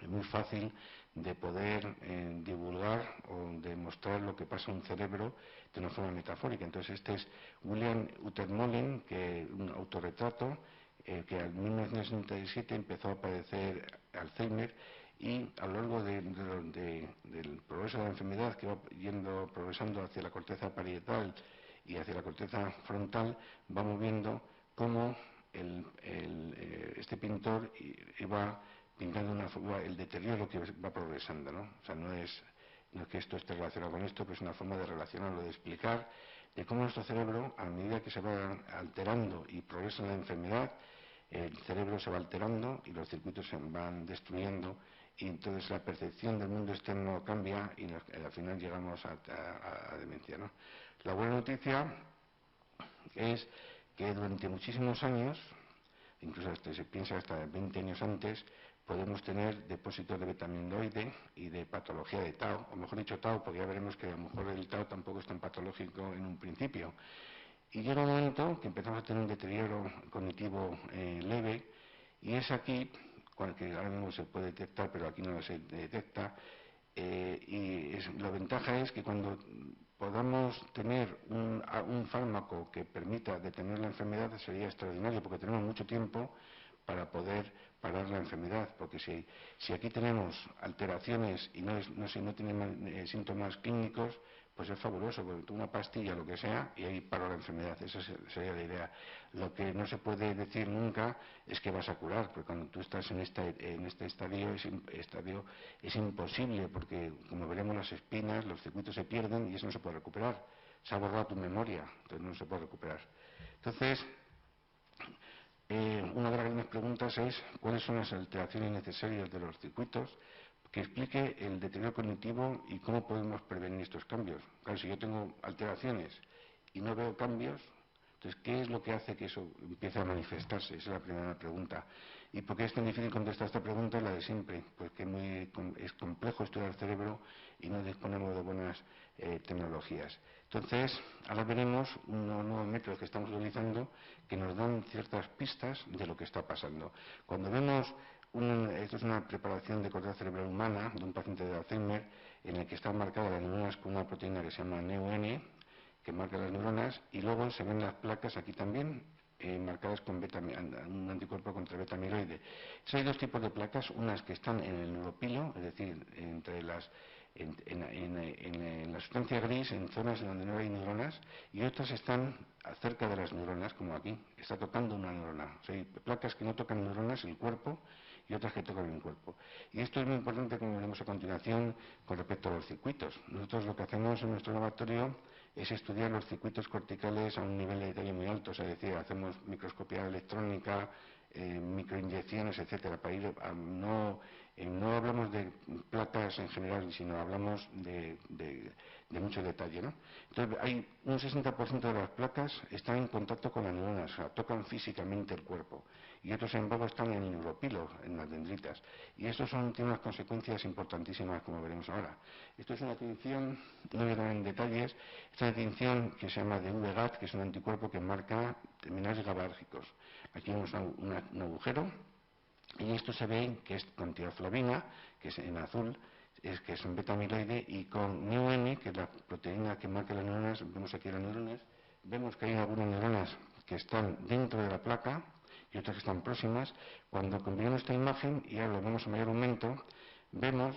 muy fácil de poder divulgar o demostrar lo que pasa en un cerebro de una forma metafórica. Entonces este es William Utermohlen, un autorretrato que en 1967 empezó a padecer Alzheimer, y a lo largo del progreso de la enfermedad, que va progresando hacia la corteza parietal y hacia la corteza frontal, vamos viendo cómo este pintor va pintando el deterioro que va progresando, ¿no? O sea, no es que esto esté relacionado con esto, pero es una forma de relacionarlo, de explicar de cómo nuestro cerebro, a medida que se va alterando y progresa la enfermedad, el cerebro se va alterando y los circuitos se van destruyendo, y entonces la percepción del mundo externo cambia y al final llegamos a demencia, ¿no? La buena noticia es que durante muchísimos años, incluso se piensa hasta 20 años antes, podemos tener depósitos de beta-amiloide y de patología de tau, o mejor dicho tau, porque ya veremos que a lo mejor el tau tampoco es tan patológico en un principio. Y llega un momento que empezamos a tener un deterioro cognitivo leve, y es aquí, que ahora mismo se puede detectar, pero aquí no se detecta, la ventaja es que cuando podamos tener un fármaco que permita detener la enfermedad, sería extraordinario, porque tenemos mucho tiempo para poder parar la enfermedad, porque si aquí tenemos alteraciones y no tienen síntomas clínicos, pues es fabuloso, porque tú una pastilla, lo que sea, y ahí paro la enfermedad. Esa sería la idea. Lo que no se puede decir nunca es que vas a curar, porque cuando tú estás en este estadio es imposible, porque como veremos, las espinas, los circuitos se pierden y eso no se puede recuperar. Se ha borrado tu memoria, entonces no se puede recuperar. Entonces, una de las grandes preguntas es cuáles son las alteraciones necesarias de los circuitos, que explique el deterioro cognitivo y cómo podemos prevenir estos cambios. Claro, si yo tengo alteraciones y no veo cambios, entonces, ¿qué es lo que hace que eso empiece a manifestarse? Esa es la primera pregunta. ¿Y por qué es tan difícil contestar esta pregunta? Es la de siempre, porque es complejo estudiar el cerebro y no disponemos de buenas tecnologías. Entonces, ahora veremos unos nuevos métodos que estamos utilizando que nos dan ciertas pistas de lo que está pasando. Cuando vemos esto es una preparación de corteza cerebral humana de un paciente de Alzheimer, en el que están marcadas las neuronas con una proteína que se llama NeuN, que marca las neuronas, y luego se ven las placas aquí también, marcadas con un anticuerpo contra beta-amiloide. Hay dos tipos de placas, unas que están en el neuropilo, es decir, entre las en la sustancia gris, en zonas donde no hay neuronas, y otras están cerca de las neuronas, como aquí, está tocando una neurona. O sea, hay placas que no tocan neuronas, el cuerpo, y otras que tocan el cuerpo. Y esto es muy importante, como veremos a continuación, con respecto a los circuitos. Nosotros lo que hacemos en nuestro laboratorio es estudiar los circuitos corticales a un nivel de detalle muy alto, es decir, hacemos microscopía electrónica, microinyecciones, etcétera, para ir no hablamos de placas en general, sino hablamos de mucho detalle, ¿no? Entonces, hay un 60% de las placas están en contacto con las neuronas, o sea, tocan físicamente el cuerpo, y otros, en embargo, están en el neuropilo, en las dendritas. Y esto tiene unas consecuencias importantísimas, como veremos ahora. Esto es una tinción, no voy a entrar en detalles, es una tinción que se llama de VGAT, que es un anticuerpo que marca terminales GABAérgicos. Aquí vemos un agujero, y esto se ve que es con tioflavina, que es en azul, que es un beta-amiloide, y con NeuN, que es la proteína que marca las neuronas, vemos aquí las neuronas, vemos que hay algunas neuronas que están dentro de la placa y otras que están próximas. Cuando combinamos esta imagen y ahora lo vemos a mayor aumento, vemos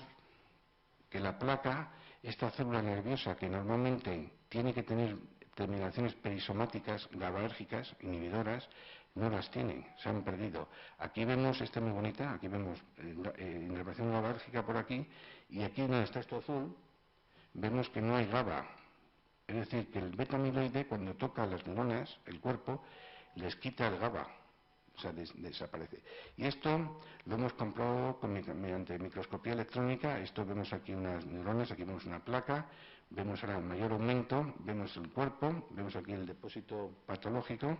que la placa, esta célula nerviosa que normalmente tiene que tener terminaciones perisomáticas, GABAérgicas, inhibidoras, no las tiene, se han perdido. Aquí vemos, esta es muy bonita, aquí vemos inervación GABAérgica por aquí, y aquí donde está esto azul, vemos que no hay GABA. Es decir, que el beta-amiloide, cuando toca las neuronas, el cuerpo, les quita el GABA. O sea, desaparece. Y esto lo hemos comprobado mediante microscopía electrónica. Esto vemos aquí unas neuronas, aquí vemos una placa, vemos ahora el mayor aumento, vemos el cuerpo, vemos aquí el depósito patológico,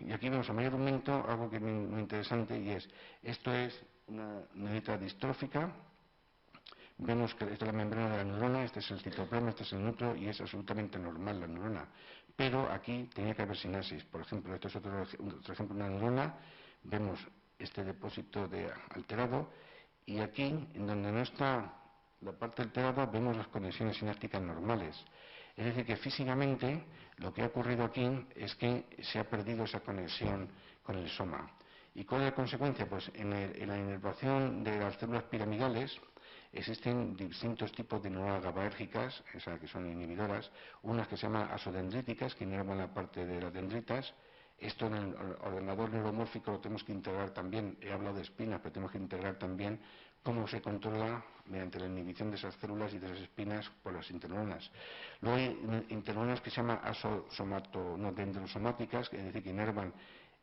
y aquí vemos a mayor aumento algo que es muy interesante, y esto es una neurita distrófica. Vemos que esta es la membrana de la neurona, este es el citoplasma, este es el núcleo, y es absolutamente normal la neurona. Pero aquí tenía que haber sinapsis. Por ejemplo, esto es otro ejemplo de una neurona. Vemos este depósito alterado, y aquí, en donde no está la parte alterada, vemos las conexiones sinápticas normales. Es decir, que físicamente lo que ha ocurrido aquí es que se ha perdido esa conexión con el soma. ¿Y cuál es la consecuencia? Pues en la inervación de las células piramidales existen distintos tipos de neuronas GABAérgicas, o sea, que son inhibidoras, unas que se llaman asodendríticas, que inervan la parte de las dendritas. Esto en el ordenador neuromórfico lo tenemos que integrar también. He hablado de espinas, pero tenemos que integrar también cómo se controla mediante la inhibición de esas células y de esas espinas por las interneuronas. Luego hay interneuronas que se llaman dendrosomáticas, es decir, que inervan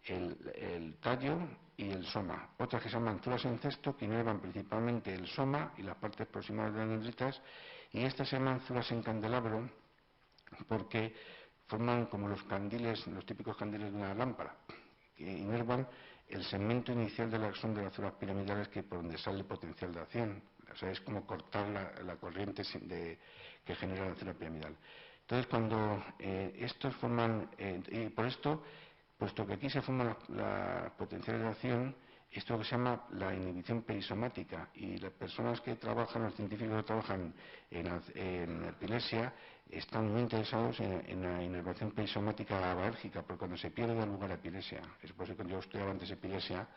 el tallo y el soma. Otras que se llaman células en cesto, que inervan principalmente el soma y las partes proximales de las dendritas, y estas se llaman células en candelabro porque forman como los candiles, los típicos candiles de una lámpara, que inervan el segmento inicial del axón de las células piramidales, que por donde sale el potencial de acción. O sea, es como cortar la corriente que genera la célula piramidal. Entonces, cuando estos forman, y por esto, puesto que aquí se forman las potenciales de acción, esto que se llama la inhibición perisomática, y las personas que trabajan, los científicos que trabajan en epilepsia, están muy interesados en la inervación perisomática GABAérgica, porque cuando se pierde da lugar a epilepsia. Es por eso que yo estudiaba antes epilepsia,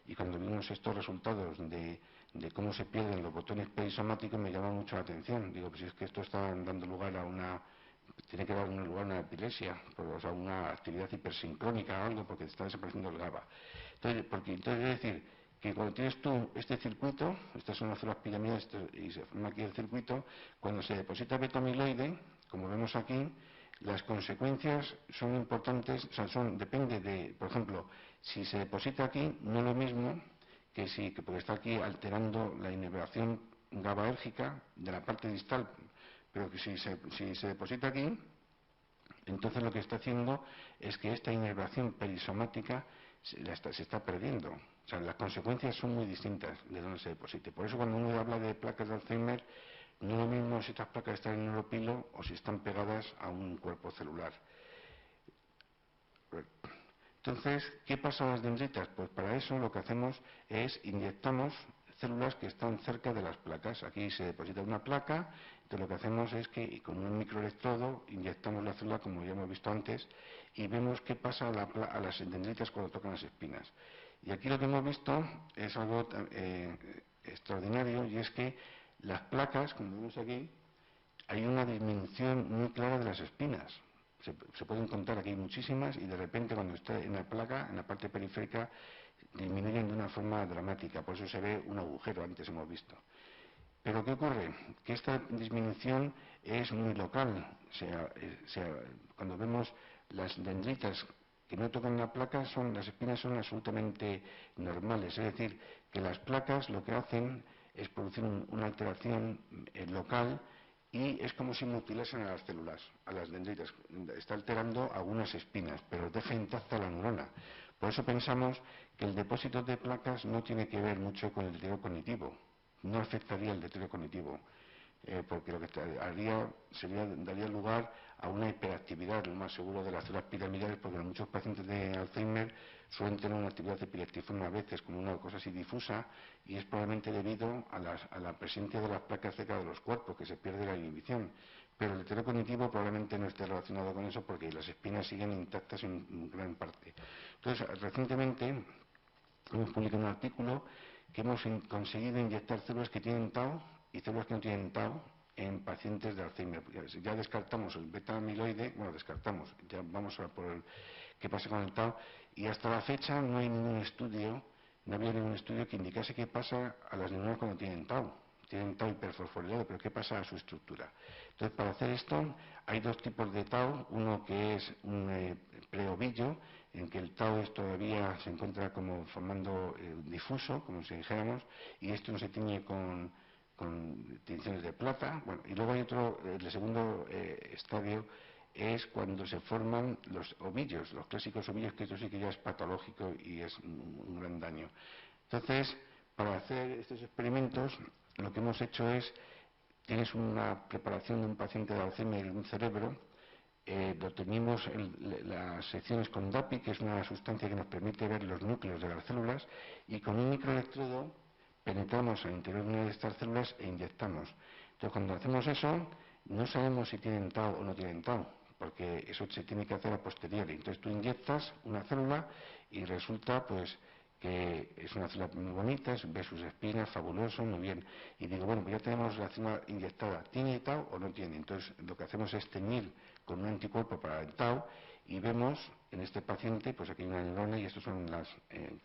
y cuando vimos estos resultados de cómo se pierden los botones perisomáticos, me llamó mucho la atención. Digo, pues si es que esto está dando lugar a tiene que dar lugar a una epilepsia, o sea, una actividad hipersincrónica o algo, porque está desapareciendo el GABA. Entonces es decir, que cuando tienes tú este circuito, estas son las células piramidales y se forma aquí el circuito, cuando se deposita beta-amiloide, como vemos aquí, las consecuencias son importantes, o sea, depende de, por ejemplo, si se deposita aquí, no es lo mismo que porque está aquí alterando la inervación GABAérgica de la parte distal, pero que si se deposita aquí, entonces lo que está haciendo es que esta inervación perisomática se está perdiendo. O sea, las consecuencias son muy distintas de donde se deposite. Por eso cuando uno habla de placas de Alzheimer, no es lo mismo si estas placas están en el neuropilo o si están pegadas a un cuerpo celular. Entonces, ¿qué pasa a las dendritas? Pues para eso lo que hacemos es inyectamos células que están cerca de las placas. Aquí se deposita una placa, entonces lo que hacemos es que con un microelectrodo inyectamos la célula, como ya hemos visto antes, y vemos qué pasa a las dendritas cuando tocan las espinas. Y aquí lo que hemos visto es algo extraordinario, y es que Las placas, como vemos aquí, hay una disminución muy clara de las espinas. Se pueden contar aquí muchísimas y de repente cuando está en la placa, en la parte periférica, disminuyen de una forma dramática. Por eso se ve un agujero, antes hemos visto. Pero ¿qué ocurre? Que esta disminución es muy local. Cuando vemos las dendritas que no tocan la placa, las espinas son absolutamente normales. Es decir, que las placas lo que hacen es producir una alteración local y es como si mutilasen a las células, a las dendritas. Está alterando algunas espinas, pero deja intacta la neurona. Por eso pensamos que el depósito de placas no tiene que ver mucho con el deterioro cognitivo. No afectaría el deterioro cognitivo, porque lo que daría lugar a una hiperactividad, lo más seguro, de las células piramidales, porque en muchos pacientes de Alzheimer suelen tener una actividad epileptiforme a veces, como una cosa así difusa, y es probablemente debido a la presencia de las placas cerca de los cuerpos, que se pierde la inhibición. Pero el deterioro cognitivo probablemente no esté relacionado con eso, porque las espinas siguen intactas en gran parte. Entonces, recientemente hemos publicado un artículo que hemos conseguido inyectar células que tienen tau y células que no tienen tau en pacientes de Alzheimer. Ya descartamos el beta-amiloide, ya vamos a por qué pasa con el tau, y hasta la fecha no hay ningún estudio, no había ningún estudio que indicase qué pasa a las neuronas cuando tienen tau. Tienen tau hiperfosforilado, pero qué pasa a su estructura. Entonces, para hacer esto, hay dos tipos de tau, uno que es un preovillo, en que el tau todavía se encuentra como formando difuso, como si dijéramos, y esto no se tiñe con tinciones de plata. Bueno, y luego hay otro, el segundo estadio es cuando se forman los ovillos, los clásicos ovillos, que esto sí que ya es patológico y es un gran daño. Entonces, para hacer estos experimentos, lo que hemos hecho es, tienes una preparación de un paciente de Alzheimer en un cerebro, lo tenemos en las secciones con DAPI, que es una sustancia que nos permite ver los núcleos de las células, y con un microelectrodo penetramos al interior de una de estas células e inyectamos. Entonces, cuando hacemos eso, no sabemos si tienen tau o no tienen tau, porque eso se tiene que hacer a posteriori. Entonces, tú inyectas una célula y resulta, pues, que es una célula muy bonita, ve sus espinas, fabuloso, muy bien. Y digo, bueno, pues ya tenemos la célula inyectada, ¿tiene tau o no tiene? Entonces, lo que hacemos es teñir con un anticuerpo para el tau y vemos en este paciente, pues aquí hay una neurona y estas son las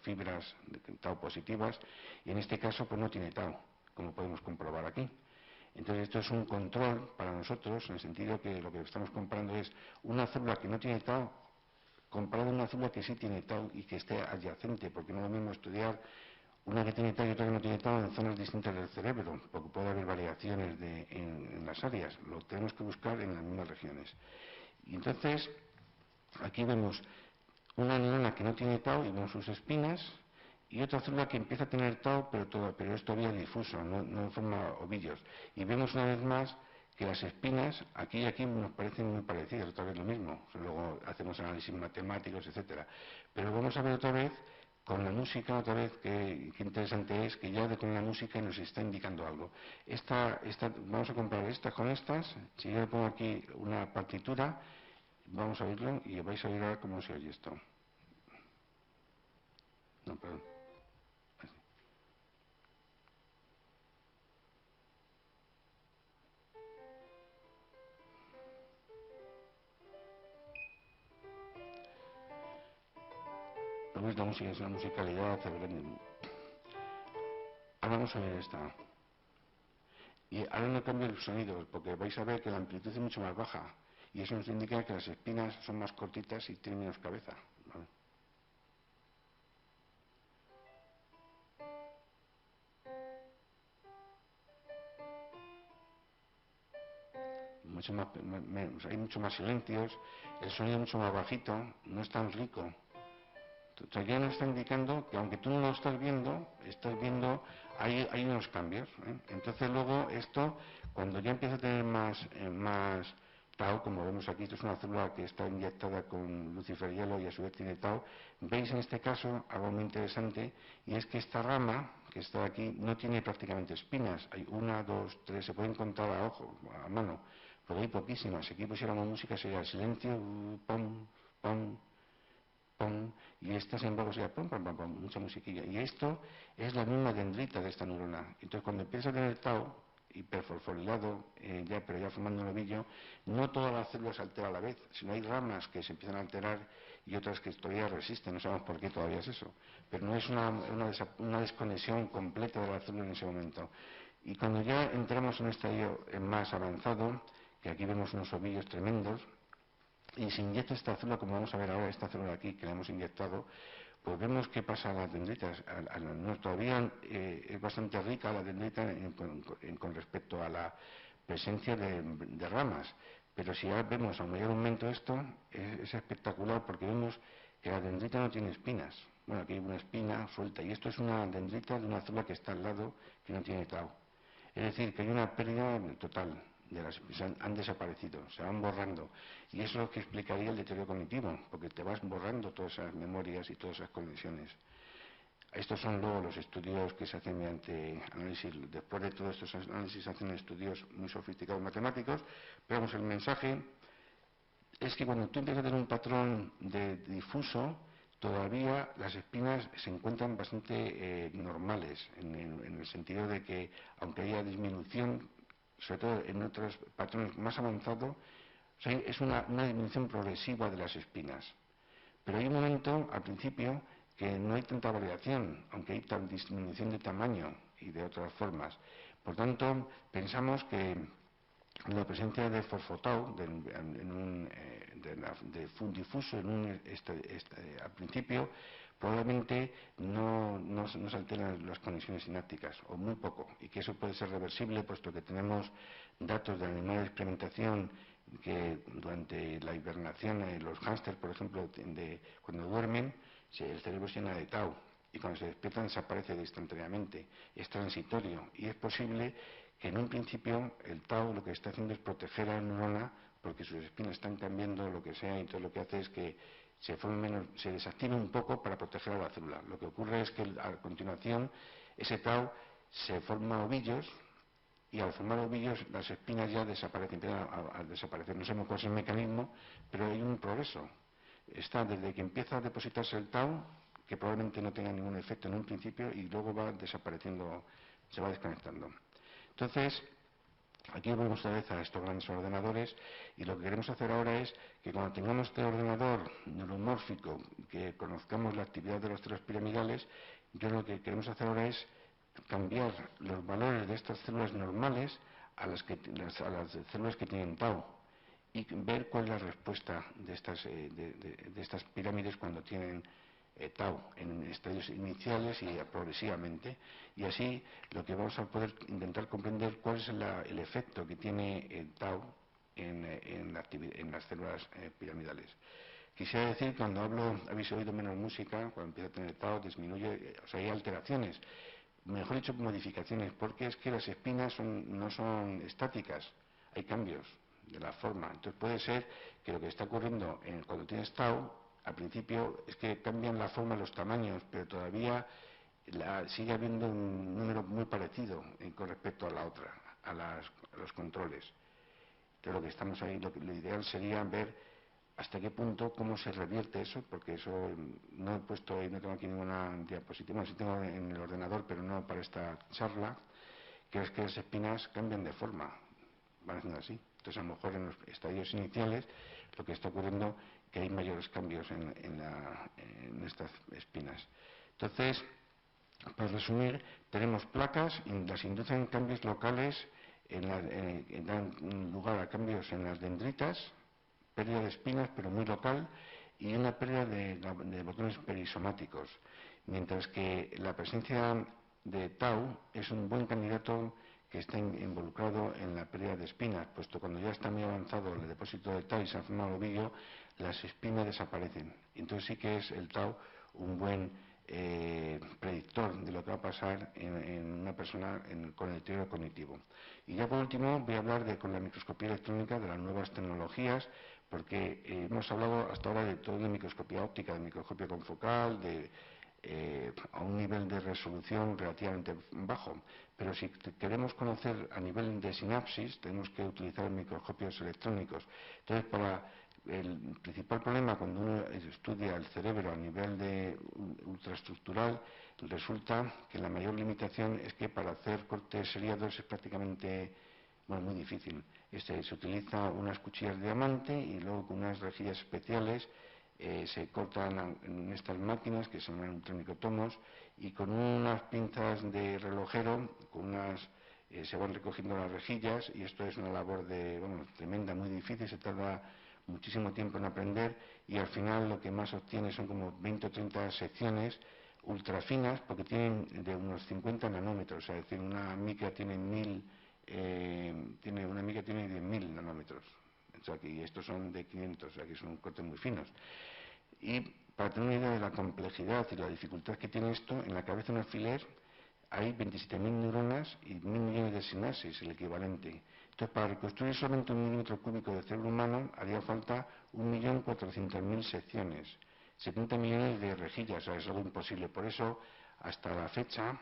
fibras de tau positivas, y en este caso pues no tiene tau, como podemos comprobar aquí. Entonces esto es un control para nosotros, en el sentido que lo que estamos comparando es una célula que no tiene tau comparado a una célula que sí tiene tau y que esté adyacente, porque no es lo mismo estudiar una que tiene tau y otra que no tiene tau en zonas distintas del cerebro, porque puede haber variaciones en las áreas, lo tenemos que buscar en las mismas regiones. Y entonces, aquí vemos una neurona que no tiene tau y vemos sus espinas, y otra célula que empieza a tener tau, pero es todavía difuso, no forma ovillos. Y vemos una vez más que las espinas, aquí y aquí nos parecen muy parecidas, otra vez lo mismo. Luego hacemos análisis matemáticos, etcétera. Pero vamos a ver otra vez, con la música, otra vez, qué interesante es, que ya con la música nos está indicando algo. Vamos a comparar estas con estas. Si yo le pongo aquí una partitura, vamos a oírlo y vais a oír ahora cómo se oye esto. No, perdón. Luego la música es una musicalidad. Ahora vamos a ver esta. Y ahora no cambia el sonido, porque vais a ver que la amplitud es mucho más baja. Y eso nos indica que las espinas son más cortitas y tienen menos cabeza. ¿Vale? Hay mucho más silencios, el sonido es mucho más bajito, no es tan rico. Entonces ya nos está indicando que aunque tú no lo estás viendo, hay unos cambios. Entonces luego esto, cuando ya empieza a tener más tau, como vemos aquí, esto es una célula que está inyectada con luciferiolo y a su vez tiene tau, veis en este caso algo muy interesante, y es que esta rama que está aquí no tiene prácticamente espinas. Hay 1, 2, 3, se pueden contar a ojo, a mano, pero hay poquísimas. Si aquí pusiéramos música sería silencio, pom, pom, pom, y esta sin embargo sería pom, pom, pom, pom, mucha musiquilla. Y esto es la misma dendrita de esta neurona. Entonces cuando empieza a tener tau, hiperfosforilado, pero ya formando un ovillo, no todas las células se alteran a la vez, sino hay ramas que se empiezan a alterar y otras que todavía resisten, no sabemos por qué todavía es eso, pero no es una desconexión completa de la célula en ese momento. Y cuando ya entramos en un estadio más avanzado, que aquí vemos unos ovillos tremendos, y se inyecta esta célula, como vamos a ver ahora, esta célula aquí que la hemos inyectado, pues vemos qué pasa a las dendritas. Todavía es bastante rica la dendrita con respecto a la presencia de ramas, pero si ahora vemos a mayor aumento esto, es espectacular porque vemos que la dendrita no tiene espinas. Bueno, aquí hay una espina suelta, y esto es una dendrita de una célula que está al lado que no tiene tau. Es decir, que hay una pérdida total de las espinas, han desaparecido, se van borrando. Y eso es lo que explicaría el deterioro cognitivo, porque te vas borrando todas esas memorias y todas esas conexiones. Estos son luego los estudios que se hacen mediante análisis. Después de todos estos análisis se hacen estudios muy sofisticados matemáticos, pero vamos, el mensaje es que cuando tú empiezas a tener un patrón de difuso, todavía las espinas se encuentran bastante normales, en el sentido de que, aunque haya disminución, sobre todo en otros patrones más avanzados, o sea, es una disminución progresiva de las espinas. Pero hay un momento, al principio, que no hay tanta variación, aunque hay disminución de tamaño y de otras formas. Por tanto, pensamos que la presencia de fosfotau, de difuso al principio, probablemente no se alteran las conexiones sinápticas, o muy poco, y que eso puede ser reversible, puesto que tenemos datos de animales de experimentación que durante la hibernación, los hámsters, por ejemplo, cuando duermen, el cerebro se llena de tau, y cuando se despiertan desaparece instantáneamente, es transitorio, y es posible que en un principio el tau lo que está haciendo es proteger a la neurona porque sus espinas están cambiando, lo que sea, y entonces lo que hace es que se desactive un poco para proteger a la célula. Lo que ocurre es que a continuación ese tau se forma ovillos, y al formar ovillos las espinas ya desaparecen, empiezan a desaparecer. No sabemos cuál es el mecanismo, pero hay un progreso. Está desde que empieza a depositarse el tau, que probablemente no tenga ningún efecto en un principio, y luego va desapareciendo, se va desconectando. Entonces, aquí volvemos otra vez a estos grandes ordenadores, y lo que queremos hacer ahora es que cuando tengamos este ordenador neuromórfico, que conozcamos la actividad de los células piramidales, lo que queremos hacer ahora es cambiar los valores de estas células normales a las células que tienen tau, y ver cuál es la respuesta de estas pirámides cuando tienen tau en estadios iniciales y progresivamente, y así lo que vamos a poder intentar comprender cuál es el efecto que tiene el tau en las células piramidales. Quisiera decir, cuando hablo, habéis oído menos música, cuando empieza a tener tau disminuye, o sea, hay alteraciones, mejor dicho, modificaciones, porque es que las espinas no son estáticas, hay cambios de la forma. Entonces puede ser que lo que está ocurriendo cuando tienes tau, al principio es que cambian la forma, los tamaños, pero todavía sigue habiendo un número muy parecido con respecto a la otra, a los controles. Entonces lo que estamos ahí, lo ideal sería ver hasta qué punto, cómo se revierte eso, porque eso no he puesto ahí, no tengo aquí ninguna diapositiva, sí tengo en el ordenador, pero no para esta charla, que es que las espinas cambian de forma, van haciendo así. Entonces, a lo mejor en los estadios iniciales lo que está ocurriendo es que hay mayores cambios en estas espinas. Entonces, para resumir, tenemos placas, las inducen cambios locales, dan lugar a cambios en las dendritas, pérdida de espinas, pero muy local, y una pérdida de botones perisomáticos, mientras que la presencia de tau es un buen candidato que está involucrado en la pérdida de espinas, puesto cuando ya está muy avanzado el depósito de tau y se ha formado el ovillo, las espinas desaparecen. Entonces sí que es el tau un buen predictor de lo que va a pasar en una persona con el deterioro cognitivo. Y ya por último voy a hablar con la microscopía electrónica, de las nuevas tecnologías, porque hemos hablado hasta ahora de todo de microscopía óptica, de microscopía confocal, a un nivel de resolución relativamente bajo, pero si queremos conocer a nivel de sinapsis tenemos que utilizar microscopios electrónicos. Entonces, para el principal problema cuando uno estudia el cerebro a nivel de ultraestructural, resulta que la mayor limitación es que para hacer cortes seriados es prácticamente muy difícil. Se utiliza unas cuchillas de diamante y luego con unas rejillas especiales se cortan en estas máquinas que se llaman ultramicotomos, y con unas pinzas de relojero, se van recogiendo las rejillas, y esto es una labor tremenda, muy difícil, se tarda muchísimo tiempo en aprender, y al final lo que más obtiene son como 20 o 30 secciones ultra finas, porque tienen de unos 50 nanómetros, es decir, una micra tiene 10.000 nanómetros, o sea, que estos son de 500, o sea, que son cortes muy finos. Y para tener una idea de la complejidad y la dificultad que tiene esto, en la cabeza de un alfiler hay 27.000 neuronas y 1.000 millones de sinapsis, el equivalente. Entonces, para reconstruir solamente 1 milímetro cúbico de cerebro humano, haría falta 1.400.000 secciones, 70 millones de rejillas, o sea, es algo imposible. Por eso, hasta la fecha,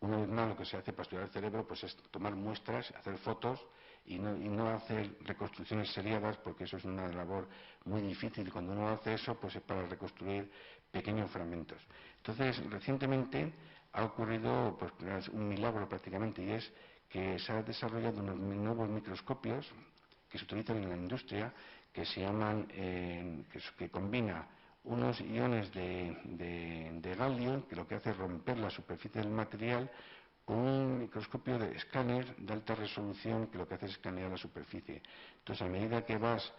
una vez más, lo que se hace para estudiar el cerebro pues es tomar muestras, hacer fotos y no hacer reconstrucciones seriadas, porque eso es una labor muy difícil. Cuando uno hace eso, pues es para reconstruir pequeños fragmentos. Entonces, recientemente ha ocurrido pues, un milagro prácticamente, y es que se han desarrollado unos nuevos microscopios que se utilizan en la industria, que se llaman, que combina unos iones de galio, que lo que hace es romper la superficie del material, con un microscopio de escáner de alta resolución, que lo que hace es escanear la superficie. Entonces, a medida que vas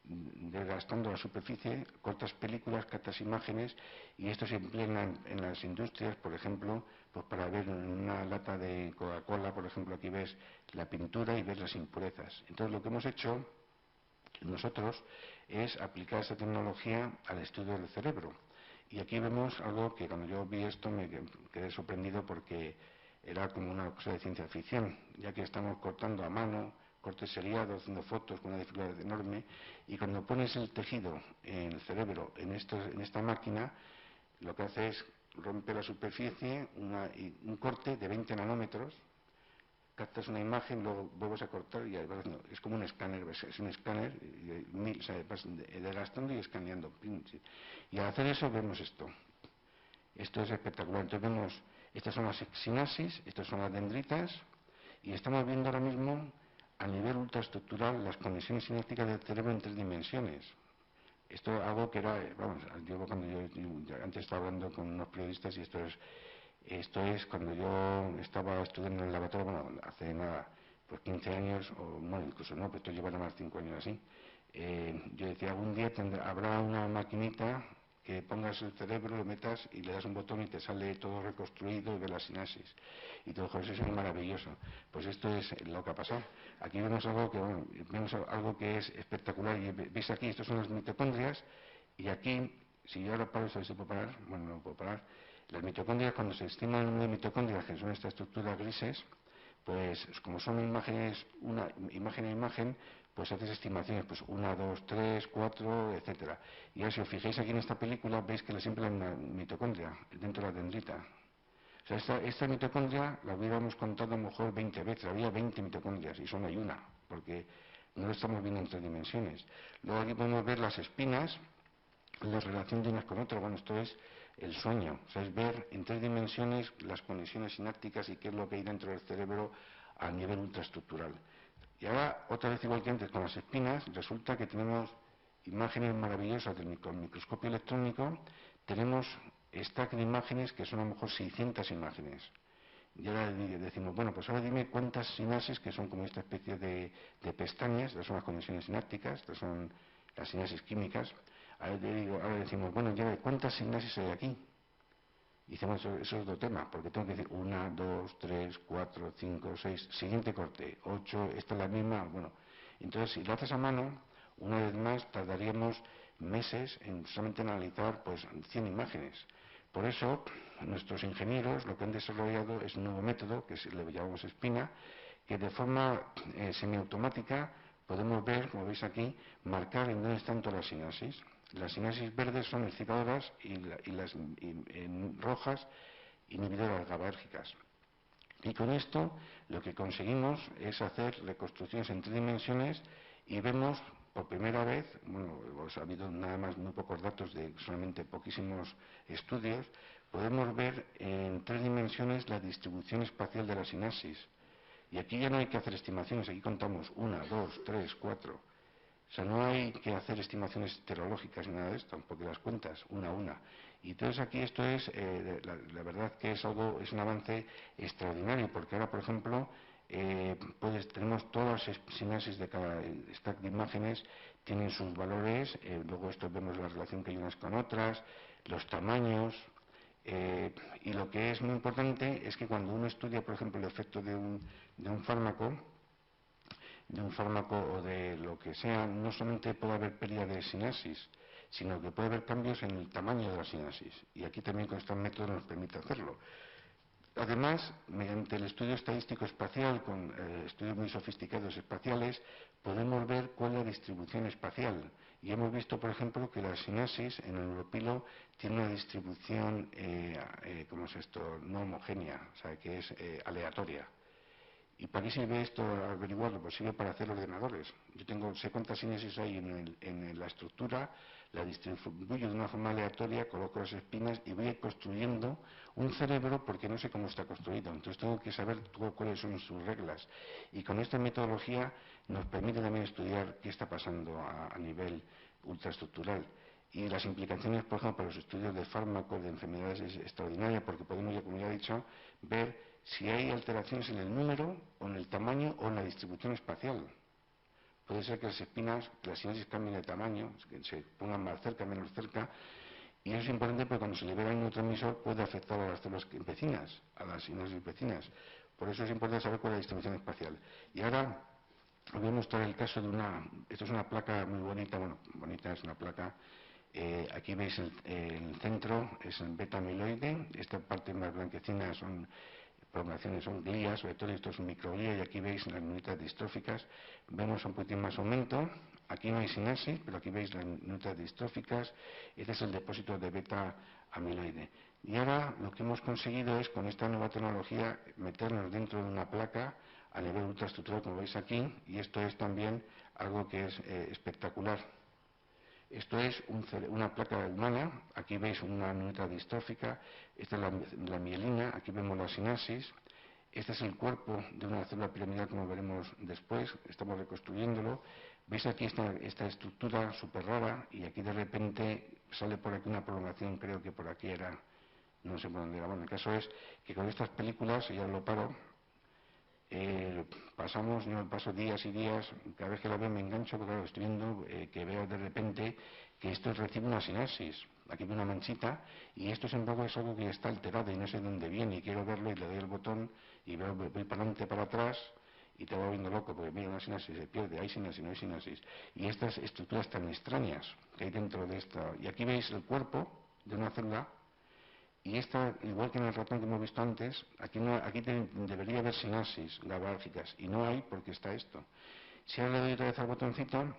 desgastando la superficie, cortas películas, captas imágenes, y esto se emplea en las industrias, por ejemplo, pues para ver en una lata de Coca-Cola, por ejemplo, aquí ves la pintura y ves las impurezas. Entonces, lo que hemos hecho nosotros es aplicar esa tecnología al estudio del cerebro. Y aquí vemos algo que cuando yo vi esto me quedé sorprendido, porque era como una cosa de ciencia ficción, ya que estamos cortando a mano, cortes seriados, haciendo fotos con una dificultad enorme, y cuando pones el tejido en el cerebro en esta máquina, lo que hace es romper la superficie, un corte de 20 nanómetros, captas una imagen, luego vuelves a cortar y es como un escáner, es un escáner, o sea, vas desgastando y escaneando. Y al hacer eso vemos esto. Esto es espectacular. Entonces vemos, estas son las sinapsis, estas son las dendritas, y estamos viendo ahora mismo a nivel ultraestructural las conexiones sinápticas del cerebro en 3 dimensiones. Esto es algo que era, cuando yo antes estaba hablando con unos periodistas, y esto es cuando yo estaba estudiando en el laboratorio, hace nada, pues 15 años, o bueno, incluso no, pero esto llevará más 5 años así. Yo decía, algún día habrá una maquinita que pongas el cerebro, lo metas y le das un botón y te sale todo reconstruido y ves la sinapsis. Y todo eso es maravilloso. Pues esto es lo que ha pasado. Aquí vemos algo que es espectacular. Y veis aquí, estos son las mitocondrias, y aquí, si yo ahora paro, ¿sabes si puedo parar? Bueno, no puedo parar. Las mitocondrias, cuando se estima el número de mitocondrias, que son estas estructuras grises, pues como son imágenes, imagen a imagen, pues haces estimaciones, pues 1, 2, 3, 4, etcétera. Y ahora, si os fijáis aquí en esta película, veis que siempre hay una mitocondria dentro de la dendrita. O sea, esta mitocondria la hubiéramos contado a lo mejor 20 veces, había 20 mitocondrias y solo hay una, porque no lo estamos viendo en 3 dimensiones. Luego aquí podemos ver las espinas, la relación de unas con otras. Bueno, esto es el sueño, o sea, es ver en 3 dimensiones las conexiones sinápticas y qué es lo que hay dentro del cerebro a nivel ultraestructural. Y ahora, otra vez igual que antes con las espinas, resulta que tenemos imágenes maravillosas con el microscopio electrónico, tenemos stack de imágenes que son a lo mejor 600 imágenes. Y ahora decimos, bueno, pues ahora dime cuántas sinapsis, que son como esta especie de pestañas, estas son las conexiones sinápticas, estas son las sinapsis químicas. Ahora decimos, bueno, ya ¿cuántas sinapsis hay aquí? Y decimos, eso es otro tema, porque tengo que decir 1, 2, 3, 4, 5, 6, siguiente corte, 8, esta es la misma, bueno. Entonces, si lo haces a mano, una vez más tardaríamos meses en solamente analizar pues 100 imágenes. Por eso, nuestros ingenieros lo que han desarrollado es un nuevo método, que le llamamos Espina, que de forma semiautomática podemos ver, como veis aquí, marcar en dónde están todas las sinapsis. Las sinapsis verdes son excitadoras y las rojas inhibidoras GABAérgicas. Y con esto lo que conseguimos es hacer reconstrucciones en 3 dimensiones, y vemos por primera vez, bueno, pues ha habido nada más muy pocos datos de solamente poquísimos estudios, podemos ver en 3 dimensiones la distribución espacial de la sinapsis. Y aquí ya no hay que hacer estimaciones, aquí contamos 1, 2, 3, 4. O sea, no hay que hacer estimaciones teológicas ni nada de esto, porque las cuentas una a una. Y entonces aquí esto es, la verdad que es un avance extraordinario, porque ahora, por ejemplo, tenemos todas las sinapsis de cada stack de imágenes, tienen sus valores, luego esto vemos la relación que hay unas con otras, los tamaños, y lo que es muy importante es que cuando uno estudia, por ejemplo, el efecto de un fármaco o de lo que sea, no solamente puede haber pérdida de sinapsis, sino que puede haber cambios en el tamaño de la sinapsis. Y aquí también con este método nos permite hacerlo. Además, mediante el estudio estadístico espacial, con estudios muy sofisticados espaciales, podemos ver cuál es la distribución espacial. Y hemos visto, por ejemplo, que la sinapsis en el neuropilo tiene una distribución, ¿cómo es esto?, no homogénea, o sea, que es aleatoria. ¿Y para qué sirve esto averiguarlo? Pues sirve para hacer ordenadores. Yo sé cuántas sinapsis hay en la estructura, la distribuyo de una forma aleatoria, coloco las espinas y voy construyendo un cerebro porque no sé cómo está construido. Entonces tengo que saber cuáles son sus reglas. Y con esta metodología nos permite también estudiar qué está pasando a nivel ultraestructural. Y las implicaciones, por ejemplo, para los estudios de fármacos, de enfermedades, es extraordinaria porque podemos, como ya he dicho, ver si hay alteraciones en el número, o en el tamaño, o en la distribución espacial. Puede ser que las sinapsis cambien de tamaño, que se pongan más cerca, menos cerca, y eso es importante porque cuando se libera el neurotransmisor puede afectar a las células vecinas, a las sinapsis vecinas. Por eso es importante saber cuál es la distribución espacial. Y ahora os voy a mostrar el caso de esto es una placa muy bonita, bueno, bonita es una placa. Aquí veis el centro, es el beta-amiloide, esta parte más blanquecina son poblaciones, son glías, sobre todo esto es un microglía, y aquí veis las neuritas distróficas, vemos un poquitín más aumento, aquí no hay sinapsis, pero aquí veis las neuritas distróficas, este es el depósito de beta-amiloide. Y ahora lo que hemos conseguido es, con esta nueva tecnología, meternos dentro de una placa a nivel ultraestructural, como veis aquí, y esto es también algo que es espectacular. Esto es una placa humana, aquí veis una neurita distrófica, esta es la mielina, aquí vemos la sinapsis, este es el cuerpo de una célula piramidal, como veremos después, estamos reconstruyéndolo. Veis aquí esta estructura súper rara, y aquí de repente sale por aquí una prolongación, creo que por aquí era, no sé por dónde era. Bueno, el caso es que con estas películas, y ya lo paro, yo paso días y días, cada vez que lo veo me engancho, porque claro, estoy viendo que veo de repente que esto recibe una sinapsis. Aquí veo una manchita, y esto sin embargo es algo que está alterado y no sé de dónde viene, y quiero verlo, y le doy el botón, y voy para adelante, para atrás, y te va viendo loco, porque mira, una sinapsis se pierde, hay sinapsis, no hay sinapsis. Y estas estructuras tan extrañas que hay dentro de esta. Y aquí veis el cuerpo de una célula. Y esta, igual que en el ratón que hemos visto antes, aquí debería haber sinapsis gabálgicas, y no hay porque está esto. Si ahora le doy otra vez al botoncito,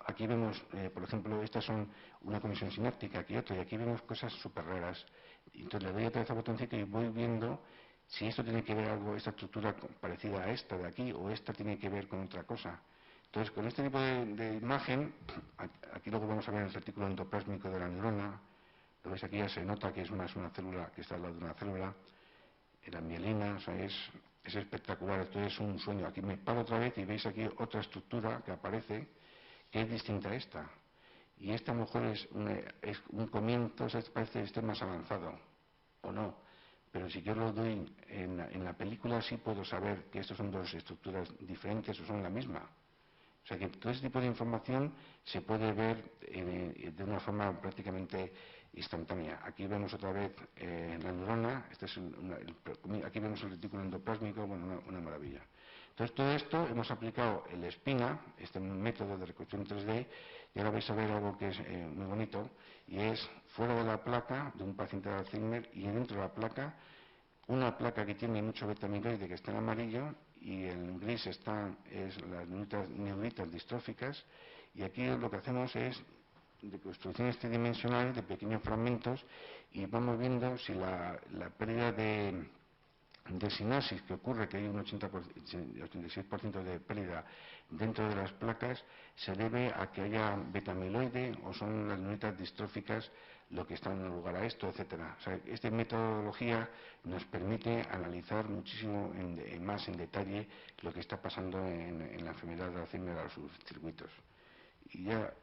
aquí vemos, por ejemplo, estas son una conexión sináptica, aquí otra, y aquí vemos cosas súper raras. Entonces le doy otra vez al botoncito y voy viendo si esto tiene que ver algo, esta estructura parecida a esta de aquí, o esta tiene que ver con otra cosa. Entonces, con este tipo de imagen, aquí luego vamos a ver el retículo endoplásmico de la neurona. Lo ves aquí, ya se nota que es más una célula que está al lado de una célula. La mielina, o sea, es espectacular. Esto es un sueño. Aquí me paro otra vez y veis aquí otra estructura que aparece que es distinta a esta. Y esta a lo mejor es un comienzo, o sea, parece que esté más avanzado, o no. Pero si yo lo doy en la película, sí puedo saber que estas son dos estructuras diferentes o son la misma. O sea que todo este tipo de información se puede ver de una forma prácticamente instantánea. Aquí vemos otra vez la neurona, aquí vemos el retículo endoplásmico, bueno, una maravilla. Entonces todo esto hemos aplicado el SPINA, este método de reconstrucción 3D, y ahora vais a ver algo que es muy bonito, y es fuera de la placa de un paciente de Alzheimer, y dentro de la placa, una placa que tiene mucho beta-amiloide que está en amarillo, y en gris es las neuritas distróficas, y aquí lo que hacemos es de construcciones tridimensionales de pequeños fragmentos, y vamos viendo si la pérdida de de sinasis que ocurre, que hay un 86% de pérdida dentro de las placas, se debe a que haya beta-amiloide o son las neuritas distróficas lo que está dando lugar a esto, etcétera. O sea, esta metodología nos permite analizar muchísimo más en detalle lo que está pasando en la enfermedad de Alzheimer a sus circuitos. Y ya,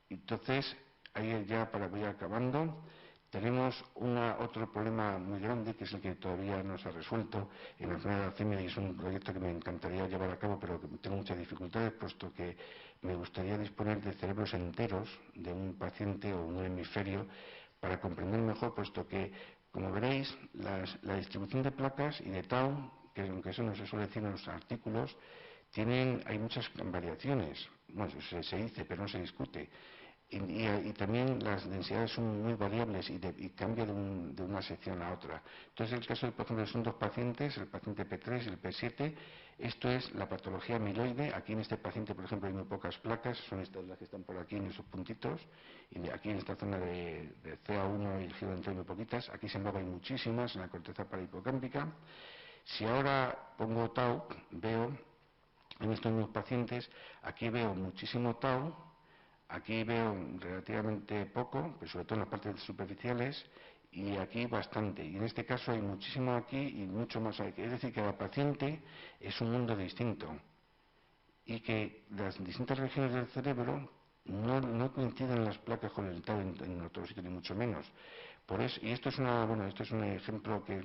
entonces, ahí ya para ir acabando, tenemos otro problema muy grande, que es el que todavía no se ha resuelto en la enfermedad de Alzheimer, y es un proyecto que me encantaría llevar a cabo, pero que tengo muchas dificultades, puesto que me gustaría disponer de cerebros enteros de un paciente o un hemisferio para comprender mejor, puesto que, como veréis, la distribución de placas y de tau, que aunque eso no se suele decir en los artículos, hay muchas variaciones. Bueno, se dice, pero no se discute. Y también las densidades son muy variables y cambian de una sección a otra. Entonces, el caso, por ejemplo, son dos pacientes, el paciente P3 y el P7. Esto es la patología amiloide. Aquí en este paciente, por ejemplo, hay muy pocas placas, son estas las que están por aquí en esos puntitos. Y aquí en esta zona de CA1 y el giro dental hay muy poquitas. Aquí sin embargo hay muchísimas en la corteza parahipocámpica. Si ahora pongo tau, veo en estos mismos pacientes, aquí veo muchísimo tau. Aquí veo relativamente poco, pero sobre todo en las partes superficiales, y aquí bastante. Y en este caso hay muchísimo aquí y mucho más aquí. Es decir, que cada paciente es un mundo distinto y que las distintas regiones del cerebro no coinciden las placas con el tau en otro sitio, ni mucho menos. Por eso, y esto es un ejemplo que es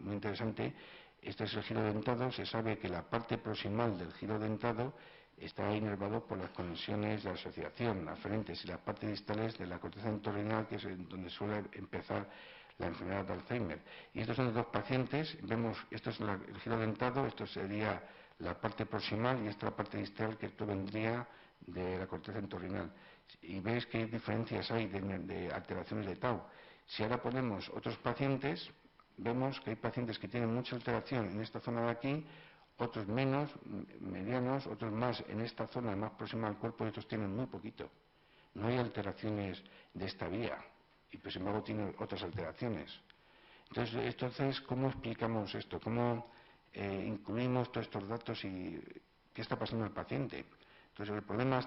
muy interesante. Este es el giro dentado. Se sabe que la parte proximal del giro dentado está inervado por las conexiones de asociación aferentes y las partes distales de la corteza entorrinal, que es donde suele empezar la enfermedad de Alzheimer. Y estos son los dos pacientes. Vemos, esto es el giro dentado, esto sería la parte proximal y esta la parte distal, que esto vendría de la corteza entorrinal. Y veis qué diferencias hay de alteraciones de tau. Si ahora ponemos otros pacientes, vemos que hay pacientes que tienen mucha alteración en esta zona de aquí, otros menos, medianos, otros más en esta zona más próxima al cuerpo, y otros tienen muy poquito. No hay alteraciones de esta vía, y pues sin embargo tienen otras alteraciones. Entonces, ¿cómo explicamos esto? ¿Cómo incluimos todos estos datos y qué está pasando al paciente? Entonces, el problema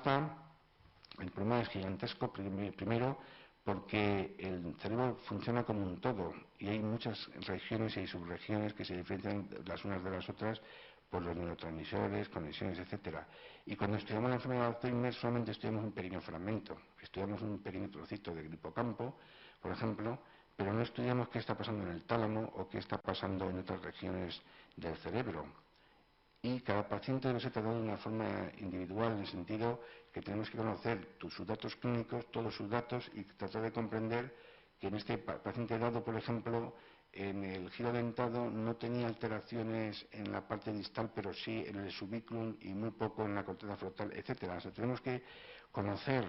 es gigantesco, primero, porque el cerebro funciona como un todo, y hay muchas regiones y subregiones que se diferencian las unas de las otras por los neurotransmisores, conexiones, etcétera. Y cuando estudiamos la enfermedad de Alzheimer solamente estudiamos un pequeño fragmento, estudiamos un pequeño trocito del hipocampo, por ejemplo, pero no estudiamos qué está pasando en el tálamo o qué está pasando en otras regiones del cerebro. Y cada paciente debe ser tratado de una forma individual, en el sentido que tenemos que conocer sus datos clínicos, todos sus datos, y tratar de comprender que en este paciente dado, por ejemplo, en el giro dentado no tenía alteraciones en la parte distal, pero sí en el subiculum y muy poco en la corteza frontal, etcétera. O sea, tenemos que conocer.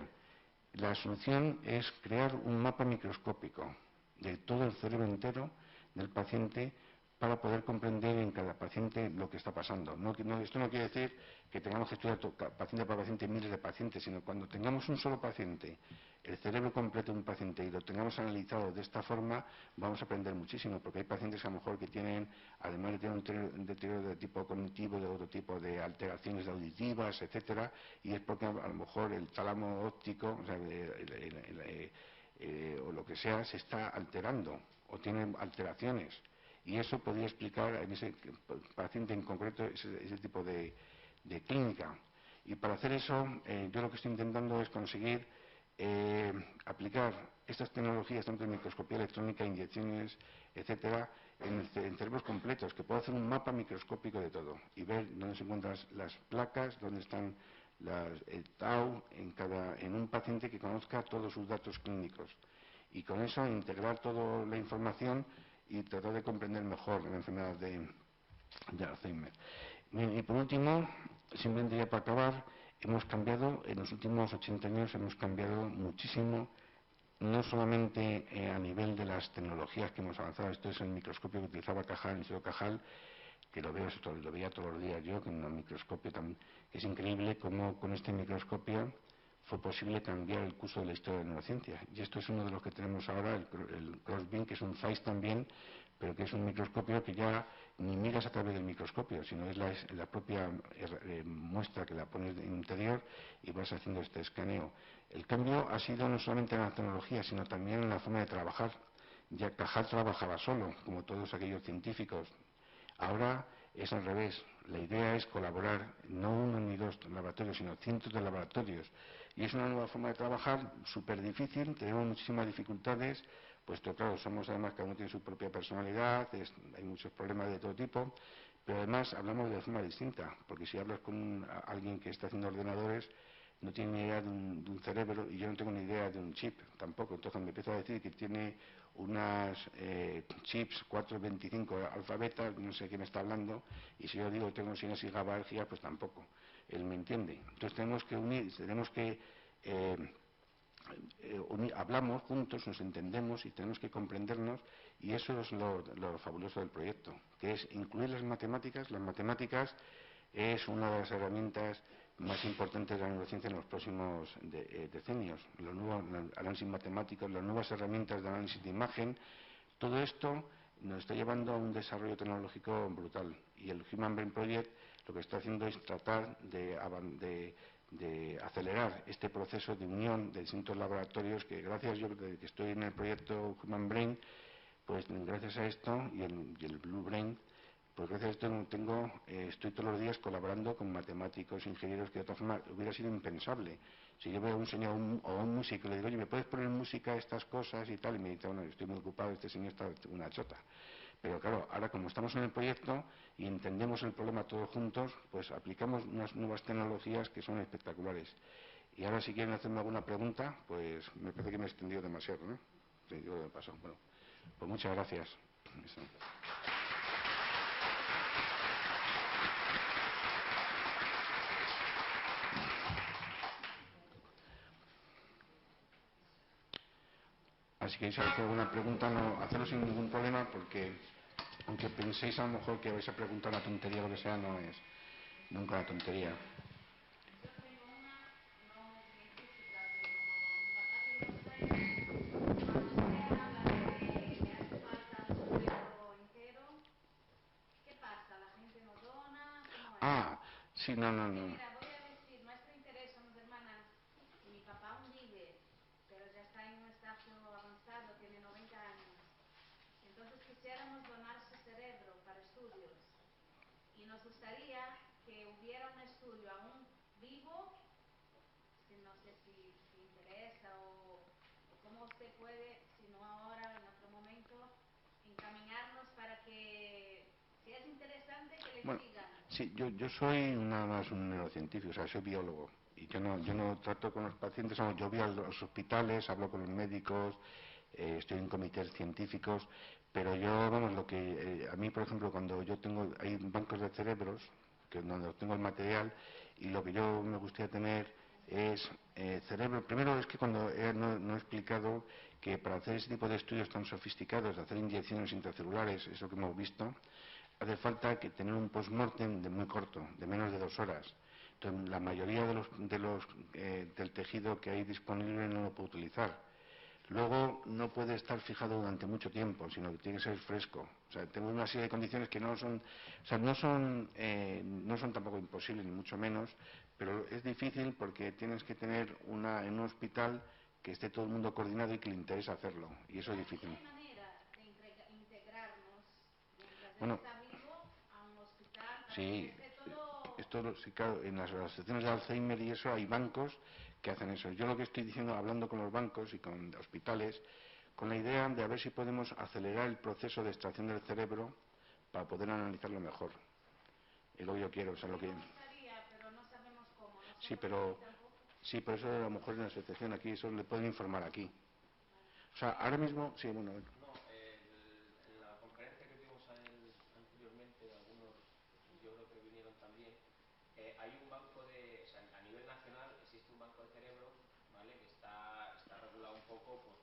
La solución es crear un mapa microscópico de todo el cerebro entero del paciente para poder comprender en cada paciente lo que está pasando. Esto no quiere decir que tengamos que estudiar paciente por paciente miles de pacientes, sino cuando tengamos un solo paciente, el cerebro completo de un paciente, y lo tengamos analizado de esta forma, vamos a aprender muchísimo, porque hay pacientes que a lo mejor que tienen, además de tener un deterioro de tipo cognitivo, de otro tipo de alteraciones auditivas, etcétera, y es porque a lo mejor el tálamo óptico, o sea, o lo que sea, se está alterando o tiene alteraciones. Y eso podría explicar en ese paciente en concreto ese tipo de clínica. Y para hacer eso, yo lo que estoy intentando es conseguir aplicar estas tecnologías, tanto en microscopía electrónica, inyecciones, etcétera, en cerebros completos, que pueda hacer un mapa microscópico de todo y ver dónde se encuentran las placas, dónde están el tau en un paciente, que conozca todos sus datos clínicos. Y con eso integrar toda la información y tratar de comprender mejor la enfermedad de Alzheimer. Bien, y por último, simplemente ya para acabar, hemos cambiado, en los últimos 80 años hemos cambiado muchísimo, no solamente a nivel de las tecnologías que hemos avanzado. Esto es el microscopio que utilizaba Cajal, el Instituto Cajal, que lo veía todos los días yo, con un microscopio también. Es increíble cómo con este microscopio fue posible cambiar el curso de la historia de la neurociencia. Y esto es uno de los que tenemos ahora, el Crossbeam, que es un ZEISS también, pero que es un microscopio que ya ni miras a través del microscopio, sino es la propia muestra que la pones en interior y vas haciendo este escaneo. El cambio ha sido no solamente en la tecnología, sino también en la forma de trabajar. Ya Cajal trabajaba solo, como todos aquellos científicos. Ahora es al revés. La idea es colaborar, no uno ni dos laboratorios, sino cientos de laboratorios. Y es una nueva forma de trabajar, súper difícil, tenemos muchísimas dificultades, puesto claro, somos además, cada uno tiene su propia personalidad, hay muchos problemas de todo tipo, pero además hablamos de forma distinta, porque si hablas con alguien que está haciendo ordenadores, no tiene ni idea de un cerebro, y yo no tengo ni idea de un chip tampoco. Entonces me empieza a decir que tiene unas chips 425 alfabetas, no sé qué me está hablando, y si yo digo que tengo sinus y gabaergia, pues tampoco. Él me entiende. Entonces tenemos que unir, tenemos que hablamos juntos, nos entendemos y tenemos que comprendernos, y eso es lo fabuloso del proyecto, que es incluir las matemáticas. Las matemáticas es una de las herramientas más importantes de la neurociencia en los próximos decenios. Los nuevos análisis matemáticos, las nuevas herramientas de análisis de imagen, todo esto nos está llevando a un desarrollo tecnológico brutal. Y el Human Brain Project lo que está haciendo es tratar de acelerar este proceso de unión de distintos laboratorios que, gracias, yo que estoy en el proyecto Human Brain, pues gracias a esto y el Blue Brain, pues gracias a esto estoy todos los días colaborando con matemáticos, ingenieros, que de otra forma hubiera sido impensable. Si yo veo a un señor o a un músico y le digo, oye, ¿me puedes poner música a estas cosas y tal? Y me dice, bueno, estoy muy ocupado, este señor está una chota. Pero claro, ahora como estamos en el proyecto y entendemos el problema todos juntos, pues aplicamos unas nuevas tecnologías que son espectaculares. Y ahora si quieren hacerme alguna pregunta, pues me parece que me he extendido demasiado, ¿no? Sí, yo lo he pasado. Bueno, pues muchas gracias. Así que si hay alguna pregunta, no, hacerlo sin ningún problema, porque aunque penséis a lo mejor que vais a preguntar una tontería o lo que sea, no es nunca una tontería. Yo tengo una no científica, pero mi papá tiene Alzheimer y cuando usted habla de que le hace falta un cerebro entero, ¿qué pasa? ¿La gente no dona? ¿Cómo es? Ah, sí, no. Porque mira, voy a decir, nuestro interés, somos hermanas, y mi papá aún vive, pero ya está en un estadio avanzado, tiene 90 años. Entonces quisiéramos donar su cerebro para estudios. Y nos gustaría que hubiera un estudio aún vivo, que no sé si interesa o cómo usted puede, si no ahora, en otro momento, encaminarnos para que, si es interesante, que le Bueno, sigan. sí, yo soy nada más un neurocientífico, o sea, soy biólogo. Y yo no trato con los pacientes, yo voy a los hospitales, hablo con los médicos, estoy en comités científicos, pero yo, vamos, a mí, por ejemplo, cuando hay bancos de cerebros, que donde tengo el material, y lo que yo me gustaría tener es cerebro. Primero es que cuando no he explicado que para hacer ese tipo de estudios tan sofisticados, de hacer inyecciones intracelulares, eso que hemos visto, hace falta que tener un post-mortem muy corto, de menos de 2 horas. Entonces, la mayoría del tejido que hay disponible no lo puedo utilizar. Luego, no puede estar fijado durante mucho tiempo, sino que tiene que ser fresco. O sea, tengo una serie de condiciones que no son tampoco imposibles, ni mucho menos, pero es difícil porque tienes que tener en un hospital que esté todo el mundo coordinado y que le interesa hacerlo, y eso es difícil. ¿Hay manera de integrarnos mientras él Bueno, está vivo a un hospital para que sí, esté todo? sí, claro, en las asociaciones de Alzheimer y eso hay bancos que hacen eso. Yo lo que estoy diciendo, hablando con los bancos y con hospitales, con la idea de a ver si podemos acelerar el proceso de extracción del cerebro para poder analizarlo mejor. Es lo que yo quiero, o sea, lo que... Me gustaría, pero no sabemos cómo. Sí, Nosotros aquí tampoco. sí, pero eso a lo mejor en la asociación aquí, eso le pueden informar aquí. Vale. O sea, ahora mismo, sí, bueno... No, en la conferencia que tuvimos anteriormente, algunos, yo creo que vinieron también, hay un banco o sea, a nivel nacional existe un banco de cerebro, ¿vale? Que está regulado un poco pues,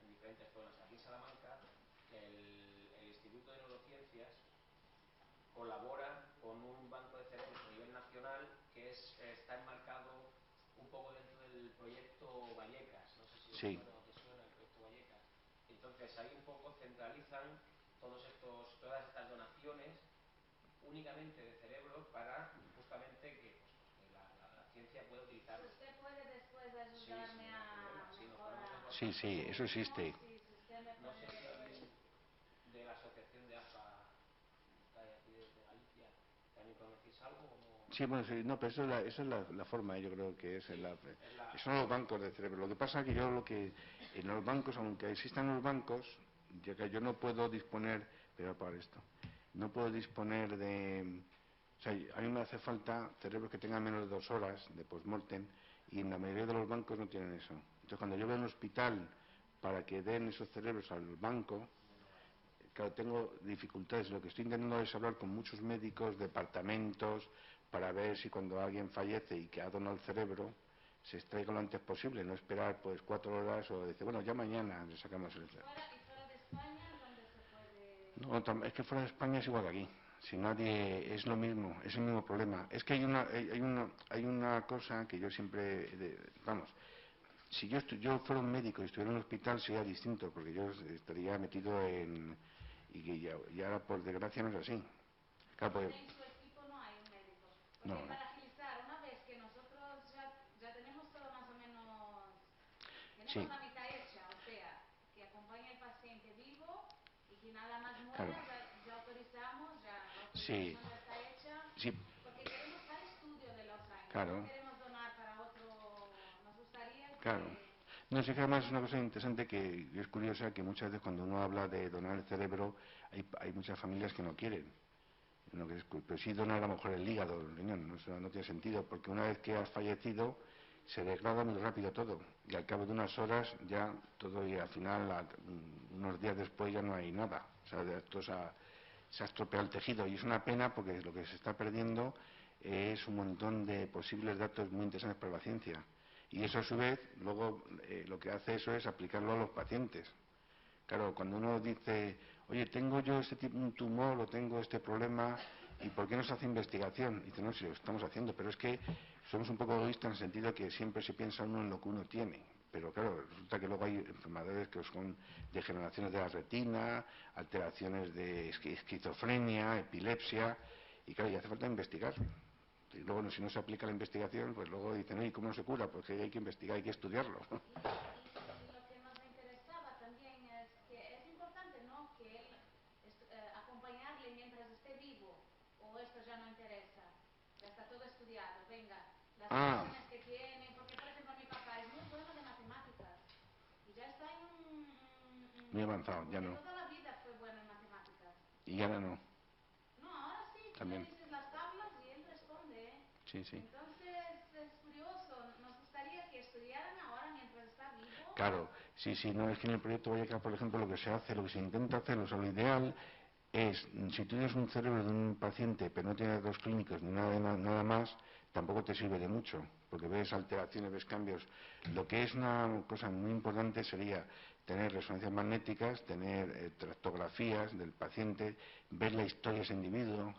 en diferentes zonas. Aquí en Salamanca, el Instituto de Neurociencias colabora con un banco de cerebros a nivel nacional que está enmarcado un poco dentro del proyecto Vallecas, no sé si os Sí. suena o te suena el proyecto Vallecas. Entonces ahí un poco centralizan todas estas donaciones únicamente de cerebros para justamente que, pues, que la ciencia pueda utilizarlo. Usted puede después ayudarme ningún problema. a Sí, nos mejorar. ponemos en Sí, contacto sí, eso existe. Sí, si usted me no sé si puede... alguien de la asociación de AFA que hay aquí de Galicia también conocéis algo o no. Sí, bueno, sí, no, pero esa es la forma, yo creo que es, Sí, son los bancos de cerebro. Lo que pasa es que en los bancos, aunque existan los bancos, ya que yo no puedo disponer, pero para esto, no puedo disponer de, o sea, a mí me hace falta cerebros que tengan menos de 2 horas de postmortem y en la mayoría de los bancos no tienen eso. Entonces, cuando yo voy a un hospital para que den esos cerebros al banco, claro, tengo dificultades. Lo que estoy intentando es hablar con muchos médicos, departamentos, para ver si cuando alguien fallece y que ha donado el cerebro, se extraiga lo antes posible, no esperar pues 4 horas o decir, bueno, ya mañana le sacamos el cerebro. ¿Y fuera de España dónde se puede...? No, es que fuera de España es igual que aquí. Si nadie, es lo mismo, es el mismo problema. Es que hay una cosa que yo siempre, vamos, si yo fuera un médico y estuviera en un hospital sería distinto, porque yo estaría metido en... y que ya por desgracia no es así. Claro, pues, En su equipo no hay un médico. no, Porque para agilizar, una vez que nosotros ya tenemos todo más o menos, tenemos sí, la mitad hecha, o sea, que acompaña al paciente vivo y que nada más claro, muera, ya autorizamos, la sí, autorización ya está hecha, sí, porque queremos para estudio de Alzheimer, no claro, queremos donar para otro, nos gustaría claro. que... No sé que además es una cosa interesante que es curiosa, que muchas veces cuando uno habla de donar el cerebro, hay muchas familias que no quieren. Pero sí donar a lo mejor el hígado, el riñón, no tiene sentido, porque una vez que has fallecido se degrada muy rápido todo, y al cabo de unas horas ya todo, y al final, unos días después ya no hay nada. O sea, esto se ha estropeado el tejido, y es una pena porque lo que se está perdiendo es un montón de posibles datos muy interesantes para la ciencia. Y eso a su vez, luego lo que hace eso es aplicarlo a los pacientes. Claro, cuando uno dice, oye, tengo yo un tumor o tengo este problema, ¿y por qué no se hace investigación? Y dice, no, si lo estamos haciendo, pero es que somos un poco egoístas en el sentido que siempre se piensa uno en lo que uno tiene. Pero claro, resulta que luego hay enfermedades que son degeneraciones de la retina, alteraciones de esquizofrenia, epilepsia, y claro, y hace falta investigar. Y luego, si no se aplica la investigación, pues luego dicen, oye, ¿cómo no se cura? Pues que hay que investigar, hay que estudiarlo. Y lo que nos interesaba también es que es importante, ¿no?, que él acompañarle mientras esté vivo, o esto ya no interesa, ya está todo estudiado, venga, las Ah, funciones que tiene, porque por ejemplo mi papá es muy bueno de matemáticas y ya está en muy avanzado, ya porque no. toda la vida fue bueno en matemáticas. Y ahora no, No, ahora sí, tú le también. dices las tablas y él responde, ¿eh? Sí, sí. Entonces es curioso, nos gustaría que estudiaran ahora mientras está vivo. Claro, sí, sí, no, es que en el proyecto Vallecas, por ejemplo, lo que se hace, lo que se intenta hacer, o sea, lo ideal es, si tú tienes un cerebro de un paciente, pero no tiene datos clínicos ni nada más, tampoco te sirve de mucho, porque ves alteraciones, ves cambios. Lo que es una cosa muy importante sería tener resonancias magnéticas, tener tractografías del paciente, ver la historia de ese individuo,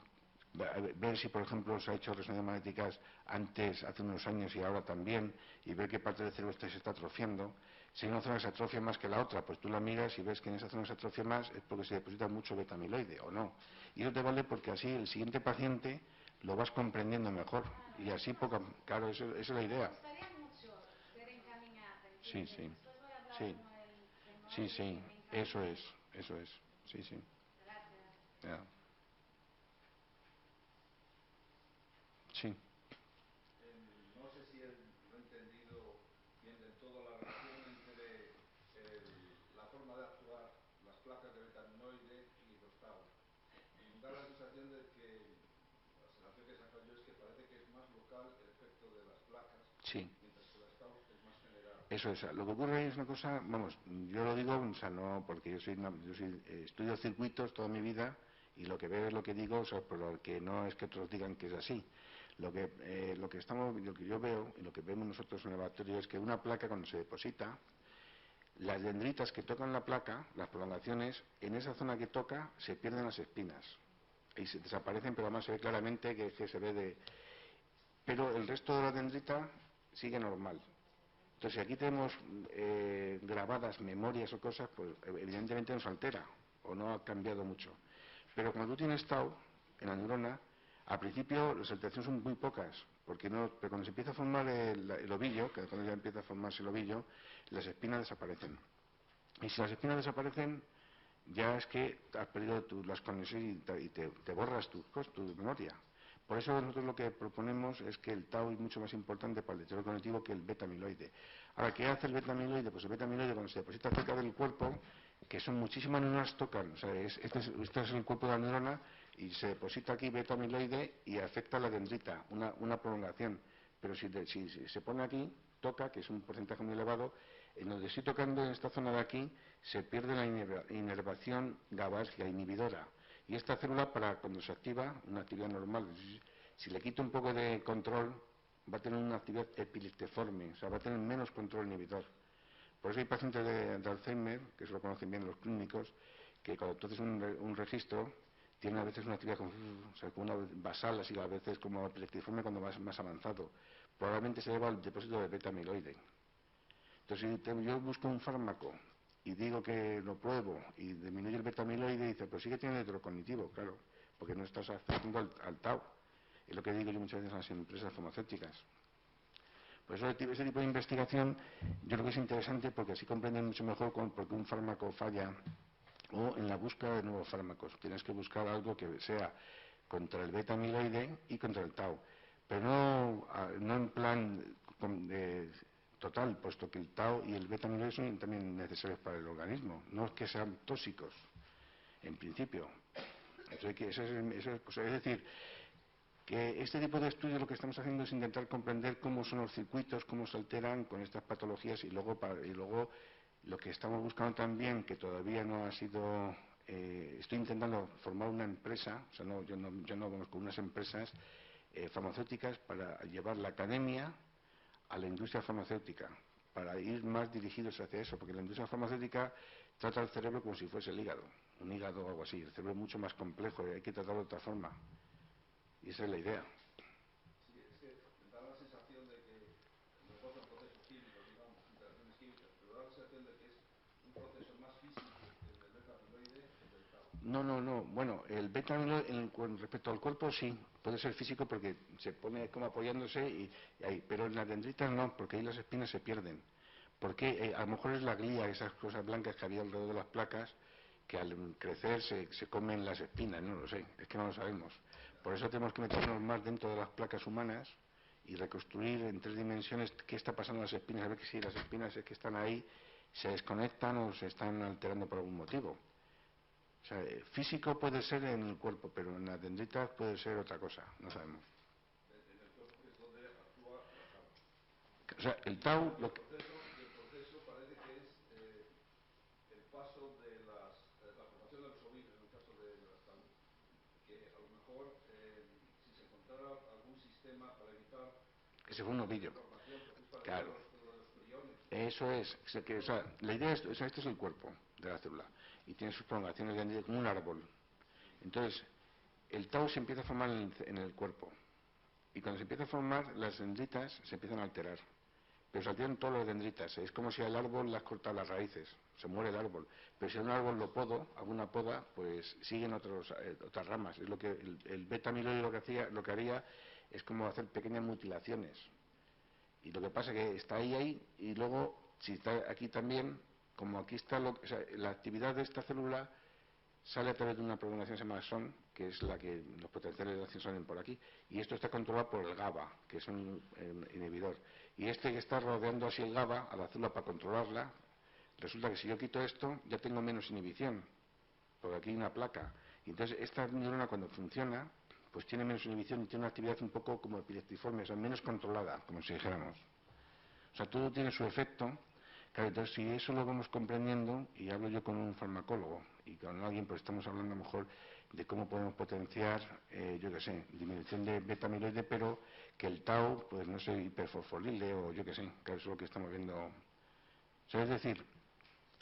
ver si, por ejemplo, se ha hecho resonancias magnéticas antes, hace unos años y ahora también, y ver qué parte del cerebro se está atrofiando. Si hay una zona que se atrofia más que la otra, pues tú la miras y ves que en esa zona se atrofia más, es porque se deposita mucho beta-amiloide, o no. Y eso te vale porque así el siguiente paciente lo vas comprendiendo mejor. Claro, Y así claro, esa es la me idea. gustaría mucho ser encaminada, Sí, ¿entiendes? sí, Después voy a hablar sí, con el sí, tecnólogo sí, que me encamine. eso es, sí, sí. Gracias. Ya. Sí. No sé si lo he entendido bien del todo, la relación entre la forma de actuar, las placas de beta-amiloide y los tau. Da la sensación de que, la sensación que saco yo es que parece que es más local el efecto de las placas, Sí. mientras que las tau es más general. Eso es, lo que ocurre es una cosa, vamos, yo lo digo, o sea, no, porque estudio circuitos toda mi vida y lo que veo es lo que digo, o sea, por lo que no es que otros digan que es así. Lo que yo veo y lo que vemos nosotros en el laboratorio es que una placa cuando se deposita, las dendritas que tocan la placa, las prolongaciones, en esa zona que toca se pierden las espinas y se desaparecen, pero además se ve claramente que se ve de... Pero el resto de la dendrita sigue normal. Entonces, si aquí tenemos grabadas memorias o cosas, pues evidentemente nos altera o no ha cambiado mucho. Pero cuando tú tienes tau en la neurona, al principio las alteraciones son muy pocas, porque no, pero cuando se empieza a formar el ovillo, que cuando ya empieza a formarse el ovillo, las espinas desaparecen. Y si las espinas desaparecen, ya es que has perdido las conexiones y te borras tu memoria. Por eso nosotros lo que proponemos es que el tau es mucho más importante para el deterioro cognitivo que el beta-amiloide. Ahora, ¿qué hace el beta-amiloide? Pues el beta-amiloide cuando se deposita cerca del cuerpo, que son muchísimas neuronas tocan, o sea, este es el cuerpo de la neurona y se deposita aquí beta-amiloide y afecta a la dendrita, una prolongación. Pero si se pone aquí, toca, que es un porcentaje muy elevado, en donde estoy tocando en esta zona de aquí, se pierde la inervación GABAergia inhibidora. Y esta célula, para cuando se activa, una actividad normal, si le quito un poco de control, va a tener una actividad epileptiforme, o sea, va a tener menos control inhibidor. Por eso hay pacientes de Alzheimer, que eso lo conocen bien los clínicos, que cuando tú haces un registro, tienen a veces una actividad como una basal, así a veces como epileptiforme cuando va más avanzado. Probablemente se deba al depósito de beta-amiloide. Entonces, si yo busco un fármaco y digo que lo pruebo y disminuye el beta-amiloide, dice, pues sigue teniendo heterocognitivo, claro, porque no estás afectando al tau. Es lo que digo yo muchas veces a las empresas farmacéuticas. Por eso ese tipo de investigación yo creo que es interesante porque así comprenden mucho mejor por qué un fármaco falla o en la búsqueda de nuevos fármacos. Tienes que buscar algo que sea contra el beta-amiloide y contra el tau, pero no en plan total, puesto que el tau y el beta-amiloide son también necesarios para el organismo. No es que sean tóxicos, en principio. Entonces, es decir, que este tipo de estudios lo que estamos haciendo es intentar comprender cómo son los circuitos, cómo se alteran con estas patologías y luego lo que estamos buscando también, que todavía no ha sido, estoy intentando formar una empresa, o sea, yo no conozco unas empresas farmacéuticas para llevar la academia a la industria farmacéutica, para ir más dirigidos hacia eso, porque la industria farmacéutica trata el cerebro como si fuese el hígado, un hígado o algo así. El cerebro es mucho más complejo y hay que tratarlo de otra forma. Y esa es la idea. Sí, es que da la sensación de que los dos son procesos químicos, digamos, interacciones químicas, pero da la sensación de que es un proceso más físico el del beta-amiloide que el del tau. No. Bueno, el beta-amiloide con respecto al cuerpo sí, puede ser físico porque se pone como apoyándose pero en las dendritas no, porque ahí las espinas se pierden. Porque a lo mejor es la glía, esas cosas blancas que había alrededor de las placas, que al crecer se comen las espinas, no lo sé, es que no lo sabemos. Por eso tenemos que meternos más dentro de las placas humanas y reconstruir en 3 dimensiones qué está pasando en las espinas, a ver que si las espinas es que están ahí se desconectan o se están alterando por algún motivo. O sea, físico puede ser en el cuerpo, pero en las dendritas puede ser otra cosa, no sabemos. En el cuerpo es donde actúa la tau. O sea, el tau... Y el proceso parece que es el paso de la formación de los ovillos, en el caso de las tau, que a lo mejor si se encontrara algún sistema para evitar que se fue un ovillo. formación, porque es para Claro. los priones. Eso es. O sea, la idea es, o sea, este es el cuerpo de la célula y tiene sus prolongaciones grandes como un árbol. Entonces, el tau se empieza a formar en el cuerpo y cuando se empieza a formar, las dendritas se empiezan a alterar. Pero se alteran todas las dendritas. Es como si al árbol las corta las raíces, se muere el árbol. Pero si a un árbol lo podo, hago una poda, pues siguen otras ramas. Es lo que el beta-amiloide lo que haría es como hacer pequeñas mutilaciones. Y lo que pasa es que está ahí, y luego, si está aquí también, como aquí está, o sea, la actividad de esta célula sale a través de una prolongación que se llama SON, que es la que los potenciales de acción salen por aquí, y esto está controlado por el GABA, que es un inhibidor. Y este que está rodeando así el GABA a la célula para controlarla, resulta que si yo quito esto, ya tengo menos inhibición, porque aquí hay una placa. Y entonces esta neurona cuando funciona, pues tiene menos inhibición y tiene una actividad un poco como epileptiforme, o sea, menos controlada, como si dijéramos. O sea, todo tiene su efecto. Claro, entonces si eso lo vamos comprendiendo, y hablo yo con un farmacólogo y con alguien, pues estamos hablando a lo mejor de cómo podemos potenciar, yo qué sé, disminución de beta-amiloide, pero que el tau, pues no sé, hiperfosfolile o yo qué sé, claro, eso es lo que estamos viendo. O sea, es decir,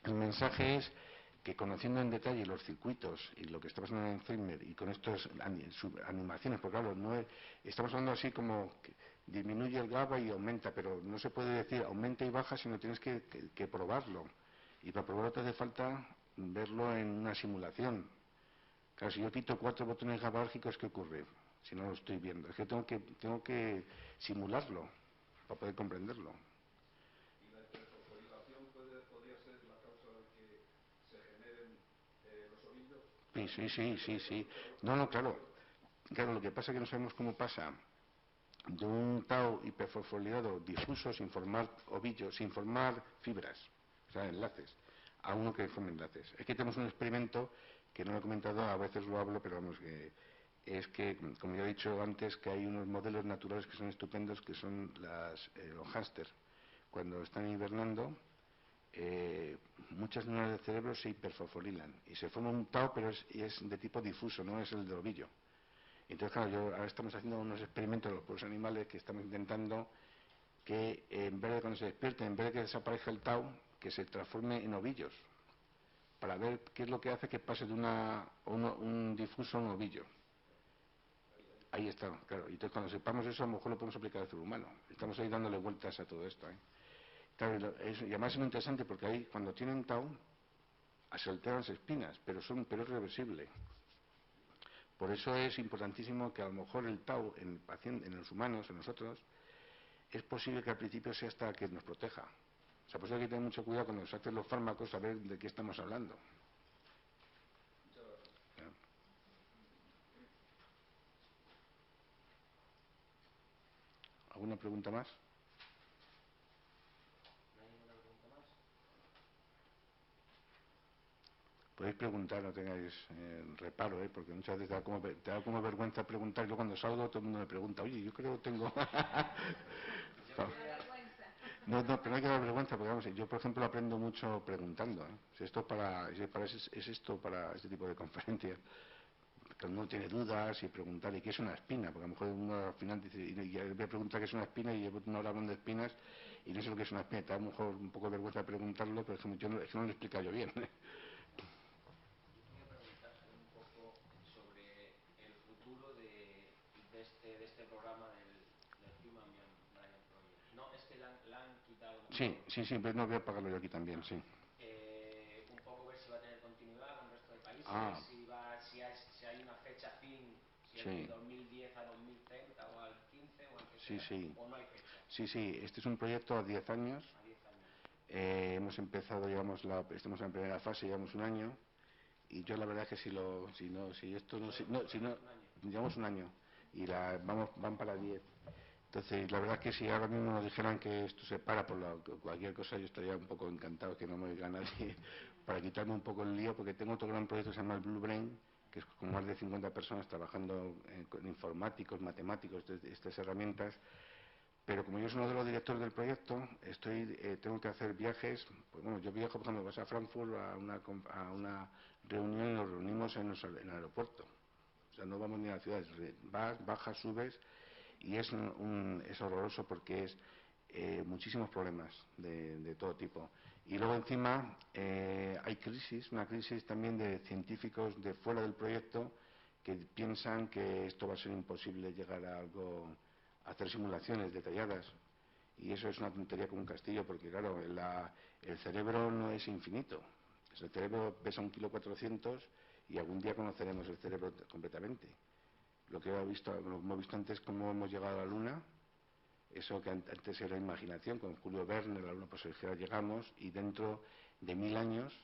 el mensaje es que conociendo en detalle los circuitos y lo que está pasando en Alzheimer y con estas animaciones, porque claro, no es, estamos hablando así como disminuye el GABA y aumenta, pero no se puede decir aumenta y baja, sino tienes que probarlo. Y para probarlo te hace falta verlo en una simulación. Claro, si yo quito 4 botones GABAérgicos, ¿qué ocurre? Si no lo estoy viendo. Es que tengo que simularlo para poder comprenderlo. ¿Y la hiperfosforilación podría ser la causa de que se generen los ovillos? Sí. No, claro. Claro, lo que pasa es que no sabemos cómo pasa de un tau hiperfosforilado difuso sin formar ovillos, sin formar fibras, o sea, enlaces, a uno que forma enlaces. Es que tenemos un experimento que no lo he comentado, a veces lo hablo, pero vamos, es que, como ya he dicho antes, que hay unos modelos naturales que son estupendos, que son los hámster. Cuando están hibernando, muchas neuronas del cerebro se hiperfosforilan y se forma un tau, pero es de tipo difuso, no es el del ovillo. Entonces, claro, ahora estamos haciendo unos experimentos con los puros animales que estamos intentando que en vez de cuando se despierten, en vez de que desaparezca el tau, que se transforme en ovillos, para ver qué es lo que hace que pase de un difuso a un ovillo. Ahí está, claro. Y entonces cuando sepamos eso, a lo mejor lo podemos aplicar al ser humano. Estamos ahí dándole vueltas a todo esto. Claro, y además es muy interesante porque ahí, cuando tienen tau, se alteran las espinas, pero es reversible. Por eso es importantísimo que a lo mejor el tau en los humanos, en nosotros, es posible que al principio sea hasta que nos proteja. O sea, por eso hay que tener mucho cuidado cuando se hacen los fármacos, saber de qué estamos hablando. ¿Ya? ¿Alguna pregunta más? ¿No hay ninguna pregunta más? Podéis preguntar, no tengáis reparo, porque muchas veces te da como vergüenza preguntar, y luego cuando salgo todo el mundo me pregunta, oye, yo creo que tengo... No, pero no hay que dar vergüenza, porque vamos, yo por ejemplo aprendo mucho preguntando. Si esto es esto para este tipo de conferencias, cuando uno tiene dudas y preguntar, ¿y qué es una espina? Porque a lo mejor uno al final dice, y voy a preguntar qué es una espina, y llevo una hora hablando de espinas, y no sé lo que es una espina. Te da a lo mejor un poco de vergüenza preguntarlo, pero es que no lo he explicado yo bien. Yo quería preguntarte un poco sobre el futuro de este programa del Human Brain Project. No, es que la han quitado. Sí, pero no voy a pagarlo yo aquí también, sí. Un poco ver si va a tener continuidad con el resto de países, si hay una fecha fin, si es de 2010 a 2030 o al 15 o al que sea, o no hay fecha. Sí, este es un proyecto a 10 años. A 10 años. Hemos empezado, estamos en primera fase, llevamos un año. Y yo la verdad es que llevamos un año y van para 10. Entonces, la verdad es que si ahora mismo nos dijeran que esto se para por cualquier cosa, yo estaría un poco encantado que no me oiga nadie para quitarme un poco el lío, porque tengo otro gran proyecto que se llama el Blue Brain, que es con más de 50 personas trabajando con informáticos, matemáticos, estas herramientas. Pero como yo soy uno de los directores del proyecto, tengo que hacer viajes. Pues bueno, yo viajo, por ejemplo, vas a Frankfurt a una reunión y nos reunimos en el aeropuerto. O sea, no vamos ni a la ciudad, vas, bajas, subes, y es horroroso porque es muchísimos problemas de todo tipo. Y luego encima hay una crisis también de científicos de fuera del proyecto que piensan que esto va a ser imposible llegar a hacer simulaciones detalladas. Y eso es una tontería como un castillo, porque claro, el cerebro no es infinito. El cerebro pesa 1,4 kg y algún día conoceremos el cerebro completamente. Lo hemos visto antes, cómo hemos llegado a la Luna, eso que antes era imaginación, con Julio Verne, la Luna, pues llegamos, y dentro de 1000 años,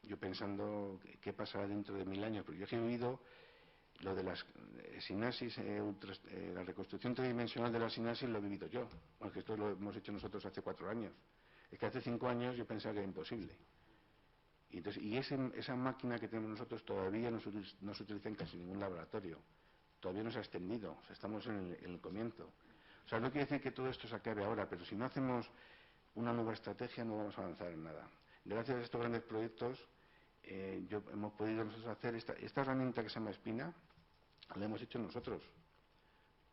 yo pensando qué pasará dentro de 1000 años, porque yo he vivido lo de las sinapsis, la reconstrucción tridimensional de la sinapsis lo he vivido yo, porque esto lo hemos hecho nosotros hace 4 años. Es que hace 5 años yo pensaba que era imposible. Y esa máquina que tenemos nosotros todavía no se utiliza en casi ningún laboratorio. Todavía no se ha extendido, o sea, estamos en el comienzo. O sea, no quiere decir que todo esto se acabe ahora, pero si no hacemos una nueva estrategia no vamos a avanzar en nada. Gracias a estos grandes proyectos hemos podido nosotros hacer esta herramienta que se llama Espina, la hemos hecho nosotros.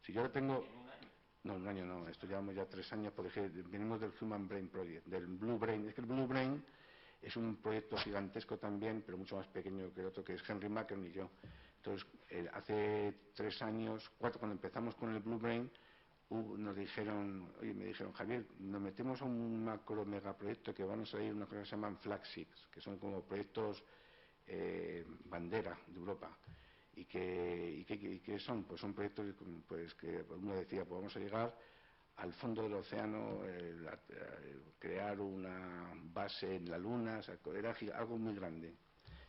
Si yo ahora tengo... ¿En un año? No, un año no, esto llevamos ya 3 años, porque venimos del Human Brain Project, del Blue Brain. Es que el Blue Brain es un proyecto gigantesco también, pero mucho más pequeño que el otro, que es Henry Mackern y yo. Entonces, hace 3 años, 4, cuando empezamos con el Blue Brain, nos dijeron, oye, me dijeron, Javier, nos metemos a un macro megaproyecto que van a salir una cosa que se llaman flagships, que son como proyectos bandera de Europa. ¿Y qué son? Pues son proyectos pues, que uno decía, pues vamos a llegar al fondo del océano, crear una base en la Luna, o sea, era algo muy grande.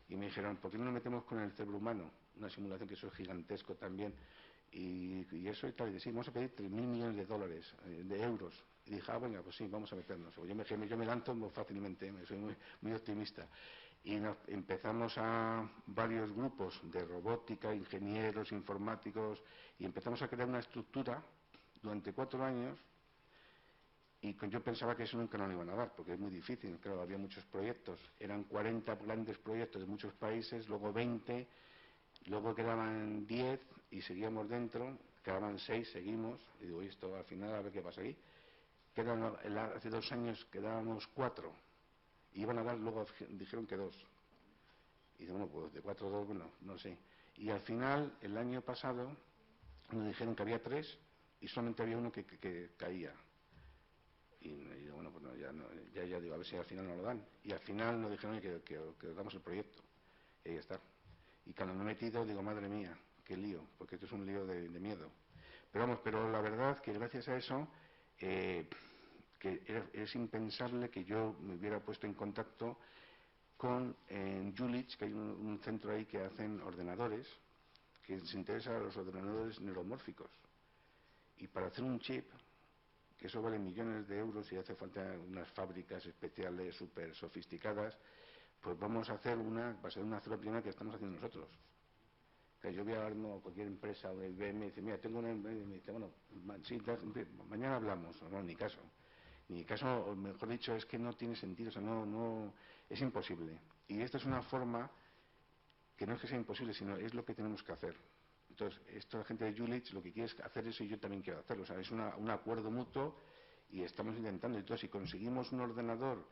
Y me dijeron, ¿por qué no nos metemos con el cerebro humano? Una simulación que eso es gigantesco también. Y eso y tal, y decimos, vamos a pedir 3.000 millones de dólares, de euros. Y dije, venga, pues sí, vamos a meternos. Yo me lanzo muy fácilmente, soy muy optimista. Y empezamos a varios grupos de robótica, ingenieros, informáticos, y empezamos a crear una estructura durante 4 años, y yo pensaba que eso nunca nos lo iban a dar, porque es muy difícil, claro, había muchos proyectos, eran 40 grandes proyectos de muchos países, luego 20, luego quedaban 10 y seguíamos dentro, quedaban 6, seguimos, y digo, esto al final a ver qué pasa aquí. Hace 2 años quedábamos 4, y iban a dar, luego dijeron que 2. Y digo, bueno, pues de 4 a 2, bueno, no sé. Y al final, el año pasado, nos dijeron que había 3 y solamente había uno que caía. Y digo, bueno, pues no, ya digo, a ver si al final nos lo dan. Y al final nos dijeron que damos el proyecto. Y ahí está. Y cuando me he metido, digo, madre mía, qué lío, porque esto es un lío de miedo. Pero la verdad que gracias a eso, que es impensable que yo me hubiera puesto en contacto con Jülich, que hay un centro ahí que hacen ordenadores, que se interesa a los ordenadores neuromórficos. Y para hacer un chip, que eso vale millones de euros y hace falta unas fábricas especiales súper sofisticadas, pues vamos a hacer va a ser una célula primera que estamos haciendo nosotros. Que yo voy a hablar a cualquier empresa o IBM y dice, mira, tengo una empresa, y me dice, bueno, sí, mañana hablamos, no, ni caso. Ni caso, o mejor dicho, es que no tiene sentido, o sea, no, es imposible. Y esta es una forma que no es que sea imposible, sino es lo que tenemos que hacer. Entonces, la gente de Jülich lo que quiere es hacer eso y yo también quiero hacerlo. O sea, es un acuerdo mutuo y estamos intentando. Entonces, si conseguimos un ordenador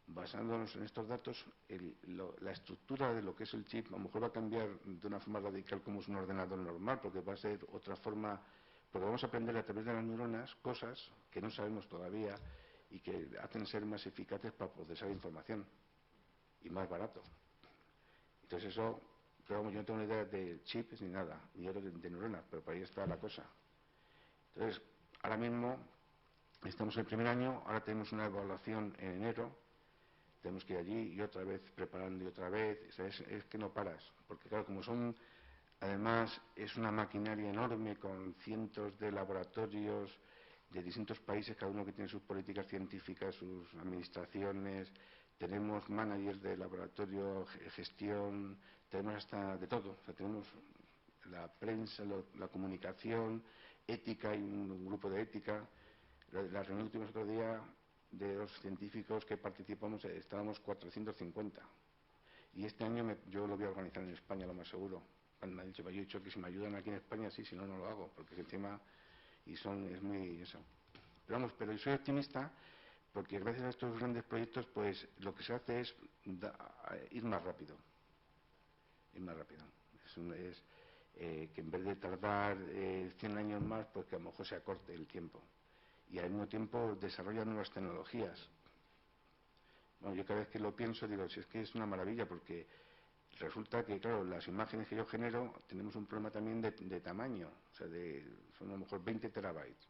basándonos en estos datos, la estructura de lo que es el chip a lo mejor va a cambiar de una forma radical como es un ordenador normal, porque va a ser otra forma, porque vamos a aprender a través de las neuronas cosas que no sabemos todavía y que hacen ser más eficaces para procesar información y más barato. Entonces eso, pero vamos, yo no tengo ni idea de chips ni nada, ni de neuronas, pero por ahí está la cosa. Entonces, ahora mismo estamos en el primer año, ahora tenemos una evaluación en enero, tenemos que ir allí y otra vez preparando y otra vez, o sea, es que no paras, porque claro, como además es una maquinaria enorme con cientos de laboratorios de distintos países, cada uno que tiene sus políticas científicas, sus administraciones, tenemos managers de laboratorio, gestión, tenemos hasta de todo, o sea, tenemos la prensa, la comunicación, ética, hay un grupo de ética. La reunión que tuvimos otro día de los científicos que participamos, estábamos 450. Y este año yo lo voy a organizar en España, lo más seguro. Me han dicho, yo he dicho que si me ayudan aquí en España, sí, si no, no lo hago, porque encima, es muy eso. Pero yo soy optimista porque gracias a estos grandes proyectos, pues lo que se hace es ir más rápido. Ir más rápido. Que en vez de tardar 100 años más, pues que a lo mejor se acorte el tiempo. Y al mismo tiempo desarrollar nuevas tecnologías. Bueno, yo cada vez que lo pienso digo, si es que es una maravilla, porque resulta que, claro, las imágenes que yo genero, tenemos un problema también de tamaño, o sea, son a lo mejor 20 terabytes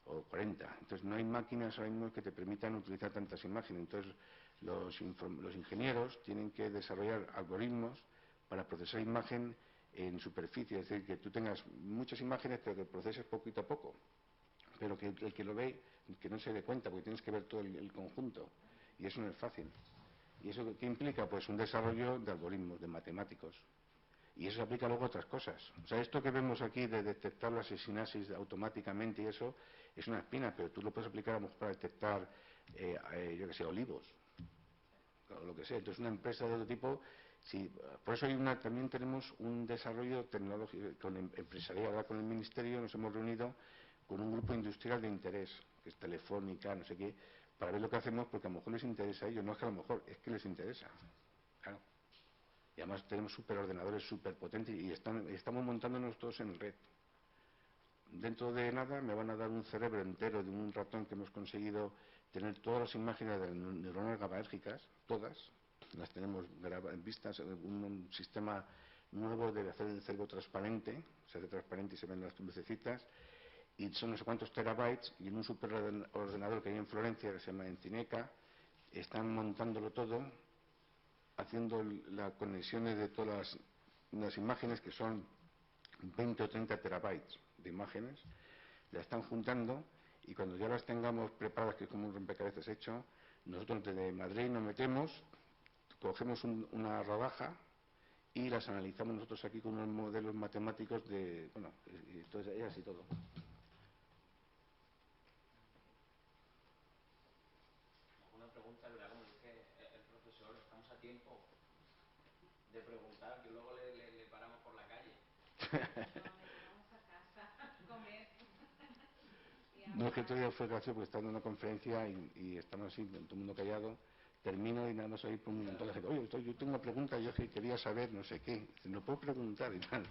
o 40. Entonces no hay máquinas ahora mismo que te permitan utilizar tantas imágenes. Entonces los ingenieros tienen que desarrollar algoritmos para procesar imagen en superficie, es decir, que tú tengas muchas imágenes pero que proceses poquito a poco, pero que el que lo ve, que no se dé cuenta, porque tienes que ver todo el conjunto, y eso no es fácil. ¿Y eso qué implica? Pues un desarrollo de algoritmos, de matemáticos. Y eso se aplica luego a otras cosas. O sea, esto que vemos aquí de detectar la asesinasis automáticamente y eso, es una espina, pero tú lo puedes aplicar a lo mejor para detectar, yo que sé, olivos, o lo que sea. Entonces, una empresa de otro tipo, sí, por eso también tenemos un desarrollo tecnológico empresarial. Ahora con el Ministerio nos hemos reunido con un grupo industrial de interés, que es Telefónica, no sé qué, para ver lo que hacemos, porque a lo mejor les interesa a ellos, no es que a lo mejor, es que les interesa. Claro. Y además tenemos superordenadores súper potentes y estamos montándonos todos en red. dentro de nada me van a dar un cerebro entero de un ratón que hemos conseguido tener todas las imágenes de neuronas GABAérgicas, todas, las tenemos vistas, un sistema nuevo de hacer el cerebro transparente, se hace transparente y se ven las lucecitas, y son no sé cuántos terabytes, y en un superordenador que hay en Florencia, que se llama Encineca, están montándolo todo, haciendo las conexiones de todas las imágenes, que son 20 o 30 terabytes de imágenes, las están juntando, y cuando ya las tengamos preparadas, que es como un rompecabezas hecho, nosotros desde Madrid nos metemos, cogemos una rodaja y las analizamos nosotros aquí con unos modelos matemáticos de, bueno, y entonces ellas y todo. Una pregunta, ¿verdad? Como dice el profesor, estamos a tiempo de preguntar, que luego le paramos por la calle. Vamos a casa a comer. No, es que otro día fue gracioso porque estaba en una conferencia y estamos así, todo el mundo callado, termino y nada más ahí por un montón de gente, oye, yo tengo una pregunta, yo que quería saber no sé qué, no puedo preguntar y tal.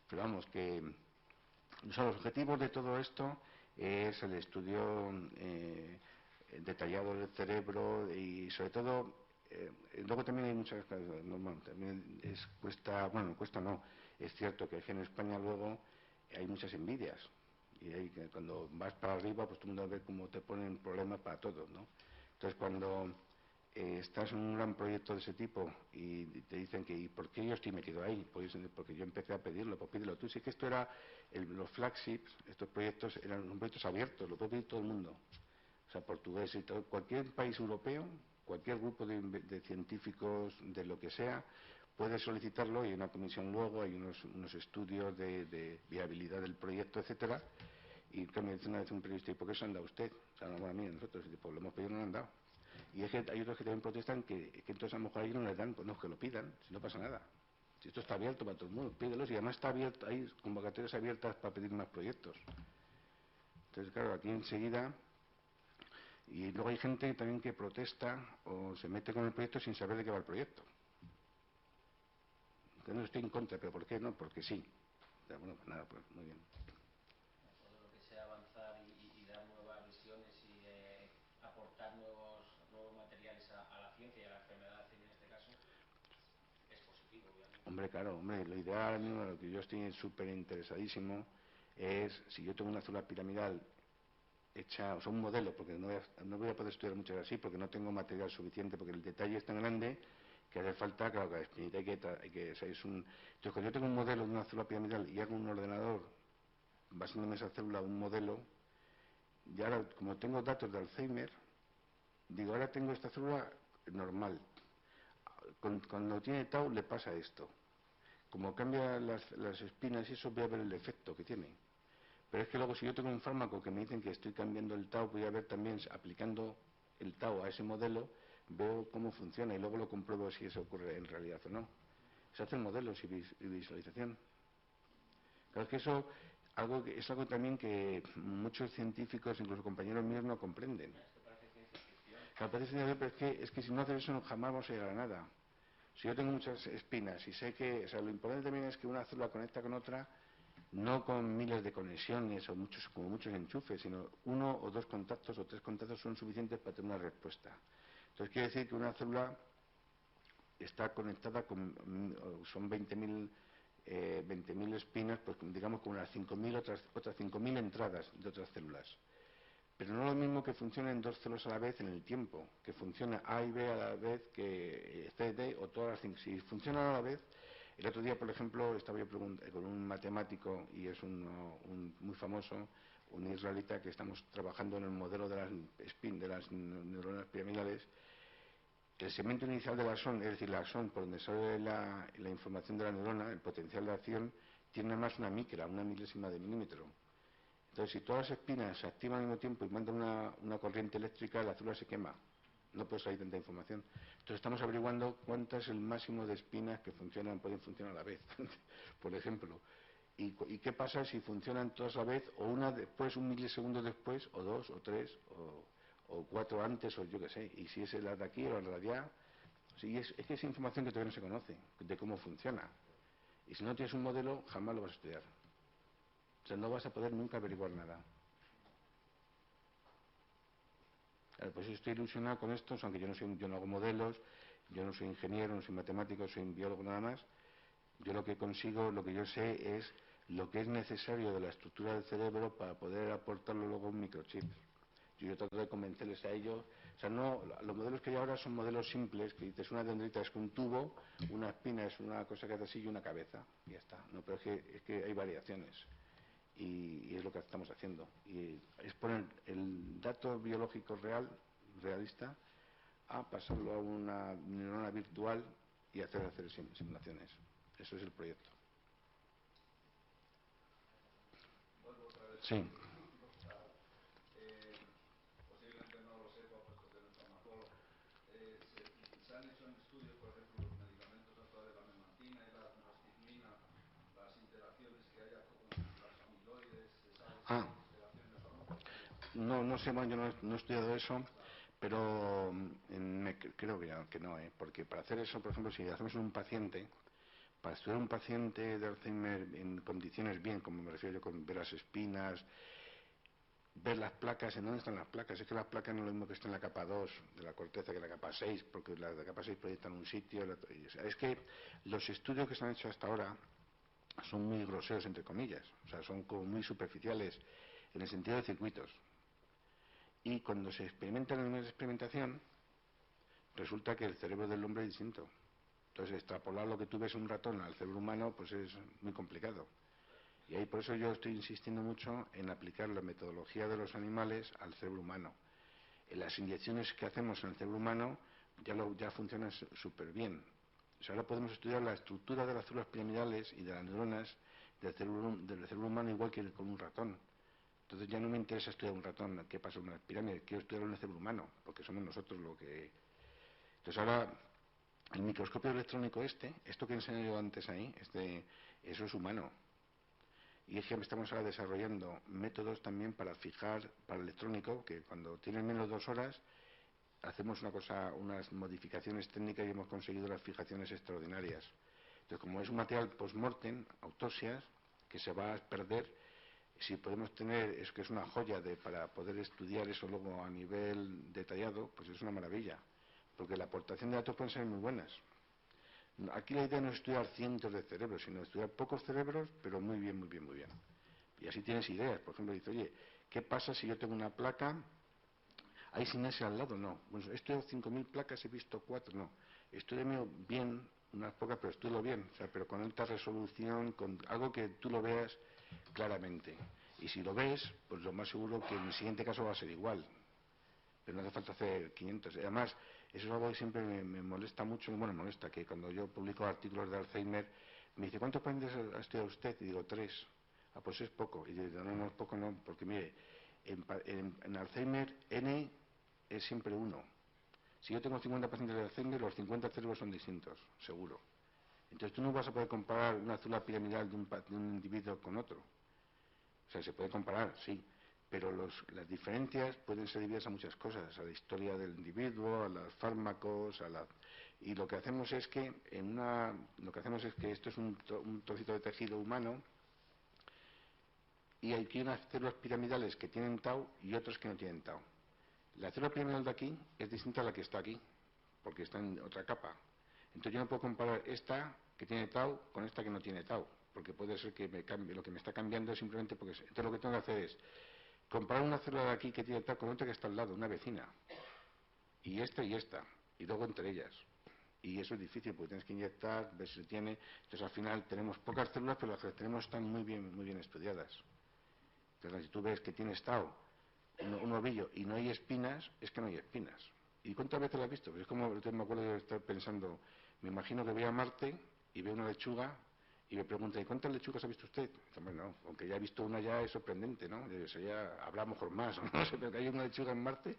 Pero vamos, que los objetivos de todo esto es el estudio detallado del cerebro y sobre todo, luego también hay muchas cosas, no, también cuesta no, es cierto que aquí en España luego hay muchas envidias. Y ahí, cuando vas para arriba, pues todo el mundo ve cómo te ponen problemas para todo, ¿no? Entonces, cuando estás en un gran proyecto de ese tipo y te dicen que ¿y por qué yo estoy metido ahí? Pues porque yo empecé a pedirlo, pues pídelo tú. Sí que esto era, los flagships, estos proyectos eran proyectos abiertos, lo puede pedir todo el mundo. O sea, portugués y todo, cualquier país europeo, cualquier grupo de científicos, de lo que sea, puede solicitarlo y hay una comisión luego, hay unos estudios de viabilidad del proyecto, etcétera. Y que me dice una vez un periodista, ¿y por qué se han dado usted? O sea, no a mí, nosotros, pues lo hemos pedido y no lo han dado. Y es que hay otros que también protestan que entonces a lo mejor a ellos no les dan, pues no, que lo pidan, si no pasa nada. Si esto está abierto para todo el mundo, pídelos, y además está abierto, hay convocatorias abiertas para pedir más proyectos. Entonces, claro, aquí enseguida. Y luego hay gente también que protesta o se mete con el proyecto sin saber de qué va el proyecto. Que no estoy en contra, pero ¿por qué no? Porque sí. Bueno, pues nada, pues muy bien. Todo lo que sea avanzar y dar nuevas visiones y aportar nuevos materiales a la ciencia y a la enfermedad en este caso, es positivo, obviamente. Hombre, claro, lo ideal ahora mismo, lo que yo estoy súper interesadísimo es, si yo tengo una célula piramidal hecha, o sea, un modelo, porque no voy a poder estudiar muchas así, porque no tengo material suficiente, porque el detalle es tan grande que hace falta, claro, que la espinita entonces, cuando yo tengo un modelo de una célula piramidal y hago un ordenador basándome en esa célula, un modelo, y ahora, como tengo datos de Alzheimer, digo, ahora tengo esta célula normal. Cuando tiene tau le pasa esto. Como cambia las espinas y eso, voy a ver el efecto que tiene. Pero es que luego, si yo tengo un fármaco que me dicen que estoy cambiando el tau, voy a ver también, aplicando el tau a ese modelo, veo cómo funciona y luego lo compruebo si eso ocurre en realidad o no. Se hacen modelos y visualización. Claro, es que eso es algo también que muchos científicos, incluso compañeros míos, no comprenden. Esto parece ciencia ficción. Claro, parece ciencia ficción, pero es que si no haces eso jamás vamos a llegar a nada. Si yo tengo muchas espinas y sé que, o sea, lo importante también es que una célula conecta con otra, no con miles de conexiones o como muchos enchufes, sino uno o dos contactos o tres contactos son suficientes para tener una respuesta. Entonces quiere decir que una célula está conectada son 20.000 espinas, pues digamos con unas 5.000 otras 5.000 entradas de otras células. Pero no es lo mismo que funcionen dos células a la vez en el tiempo, que funcione A y B a la vez que C, D o todas las 5. Si funcionan a la vez, el otro día, por ejemplo, estaba yo con un matemático, y es muy famoso, un israelita, que estamos trabajando en el modelo de las neuronas piramidales. El segmento inicial del axón, es decir, el axón por donde sale la información de la neurona, el potencial de acción, tiene además una micra, una milésima de milímetro. Entonces, si todas las espinas se activan al mismo tiempo y mandan una corriente eléctrica, la célula se quema. No puede salir tanta información. Entonces, estamos averiguando cuánto es el máximo de espinas que pueden funcionar a la vez, por ejemplo. ¿Y qué pasa si funcionan todas a la vez, o una después, un milisegundo después, o dos, o tres, o cuatro antes, o yo qué sé? Y si es la de aquí o la de allá. Sí, es que es información que todavía no se conoce, de cómo funciona. Y si no tienes un modelo, jamás lo vas a estudiar. O sea, no vas a poder nunca averiguar nada. Pues estoy ilusionado con esto, aunque yo no hago modelos, yo no soy ingeniero, no soy matemático, soy biólogo nada más. Yo lo que consigo, lo que yo sé es lo que es necesario de la estructura del cerebro para poder aportarlo luego a un microchip. Yo trato de convencerles a ellos. O sea, no, los modelos que hay ahora son modelos simples, que dices una dendrita es un tubo, una espina es una cosa que hace así y una cabeza, y ya está. No, pero es que hay variaciones. Y es lo que estamos haciendo. Y es poner el dato biológico realista, a pasarlo a una neurona virtual y hacer simulaciones. Eso es el proyecto. Vuelvo otra vez. Sí. Posiblemente no lo sepa, puesto que no es farmacólogo. Se han hecho estudios, por ejemplo, los medicamentos actuales, la memantina y la mostigmina, las interacciones que hay con las amiloides, ¿se sabe si hay interacciones o no? No sé, bueno, yo no he estudiado eso, pero creo que no, porque para hacer eso, por ejemplo, si hacemos un paciente, para estudiar un paciente de Alzheimer en condiciones bien, como me refiero yo, con ver las espinas, ver las placas, ¿en dónde están las placas? Es que las placas no es lo mismo que están en la capa 2 de la corteza que en la capa 6, porque las de la capa 6 proyectan un sitio. O sea, es que los estudios que se han hecho hasta ahora son muy groseros, entre comillas, o sea, son como muy superficiales en el sentido de circuitos. Y cuando se experimenta en una experimentación, resulta que el cerebro del hombre es distinto. Entonces, extrapolar lo que tú ves en un ratón al cerebro humano, pues es muy complicado. Y ahí por eso yo estoy insistiendo mucho en aplicar la metodología de los animales al cerebro humano. En las inyecciones que hacemos en el cerebro humano ya funcionan súper bien. O sea, ahora podemos estudiar la estructura de las células piramidales y de las neuronas del cerebro humano igual que con un ratón. Entonces ya no me interesa estudiar un ratón, qué pasa en una pirámide, quiero estudiarlo en el cerebro humano, porque somos nosotros lo que... Entonces ahora, el microscopio electrónico esto que enseñé yo antes ahí, eso es humano. Y es que estamos ahora desarrollando métodos también para fijar, para el electrónico, que cuando tienen menos de 2 horas, hacemos unas modificaciones técnicas y hemos conseguido las fijaciones extraordinarias. Entonces, como es un material post-mortem, autopsias, que se va a perder, si podemos tener, es que es una joya para poder estudiar eso luego a nivel detallado, pues es una maravilla, porque la aportación de datos pueden ser muy buenas. Aquí la idea no es estudiar cientos de cerebros, sino estudiar pocos cerebros, pero muy bien, muy bien, muy bien. Y así tienes ideas. Por ejemplo, dice, oye, ¿qué pasa si yo tengo una placa? ¿Hay sinesio al lado? No. Bueno, he estudiado 5.000 placas, he visto 4, no. Estudio bien, unas pocas, pero estudio bien. O sea, pero con alta resolución, con algo que tú lo veas claramente. Y si lo ves, pues lo más seguro que en el siguiente caso va a ser igual. Pero no hace falta hacer 500. Además, eso es algo que siempre me molesta mucho, bueno, me molesta, que cuando yo publico artículos de Alzheimer, me dice, ¿cuántos pacientes ha estudiado usted? Y digo, 3. Ah, pues es poco. Y digo, no es poco, no, porque mire, en Alzheimer, N es siempre 1. Si yo tengo 50 pacientes de Alzheimer, los 50 cerebros son distintos, seguro. Entonces tú no vas a poder comparar una célula piramidal de un individuo con otro. O sea, se puede comparar, sí, pero las diferencias pueden ser debidas a muchas cosas, a la historia del individuo, a los fármacos, y lo que hacemos es que esto es un trocito de tejido humano y hay unas células piramidales que tienen tau y otras que no tienen tau. La célula piramidal de aquí es distinta a la que está aquí, porque está en otra capa. Entonces yo no puedo comparar esta que tiene tau con esta que no tiene tau, porque puede ser que me cambie, lo que me está cambiando es simplemente porque... Entonces lo que tengo que hacer es comparar una célula de aquí que tiene tau con otra que está al lado, una vecina, y esta, y luego entre ellas. Y eso es difícil porque tienes que inyectar, ver si tiene... Entonces al final tenemos pocas células, pero las que tenemos están muy bien estudiadas. Entonces si tú ves que tienes tau, un ovillo, y no hay espinas, es que no hay espinas. ¿Y cuántas veces lo has visto? Pues es como, me acuerdo de estar pensando, me imagino que voy a Marte y veo una lechuga y me pregunta, ¿y cuántas lechugas ha visto usted? Bueno, aunque ya he visto una ya es sorprendente, ¿no? O sea, ya habrá a lo mejor más, no sé, pero que hay una lechuga en Marte,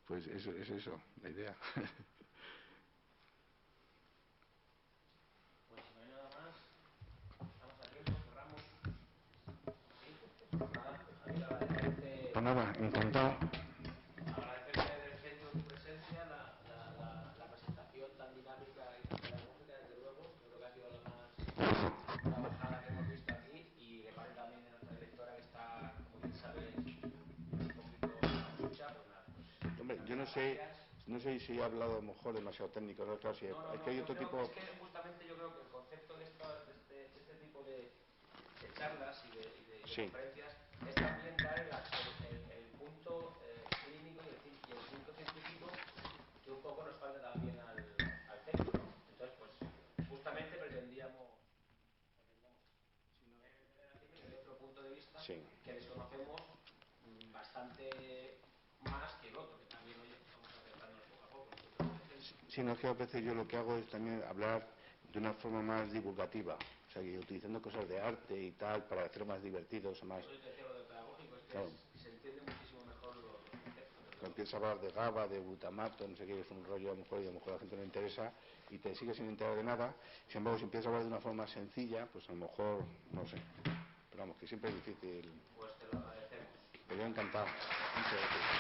pues eso es eso, la idea. Pues si no hay nada más, estamos a tiempo, cerramos. ¿Sí? Pues nada, Javier, agradecerte. Pues nada, encantado. Agradecerte desde el centro tu presencia, la presentación tan dinámica y tan pedagógica, desde luego. Yo creo que ha sido la más trabajada que hemos visto aquí y que parte también de nuestra directora. yo no sé si he hablado a lo mejor demasiado técnico, ¿no? Claro, si No, es que hay otro tipo... Es que justamente yo creo que el concepto de este tipo de charlas y de Sí. conferencias es también dar el punto clínico y el punto científico que un poco nos falta también al centro, ¿no? Entonces, pues, justamente pretendíamos desde otro punto de vista Sí. que desconocemos bastante más que el otro, que también, oye, vamos acercándonos poco a poco. Sino que a veces yo lo que hago es también hablar de una forma más divulgativa, o sea, que utilizando cosas de arte y tal para hacerlo más divertidos o más... Lo de pedagógico es que claro. Se entiende muchísimo mejor los conceptos. Cuando empiezas a hablar de GABA, de glutamato, no sé qué, es un rollo a lo mejor y a lo mejor a la gente no le interesa y te sigue sin enterar de nada. Sin embargo, si empiezas a hablar de una forma sencilla, pues a lo mejor, no sé, pero vamos, que siempre es difícil. Pues te lo agradecemos. Me hubiera encantado. Muchas gracias.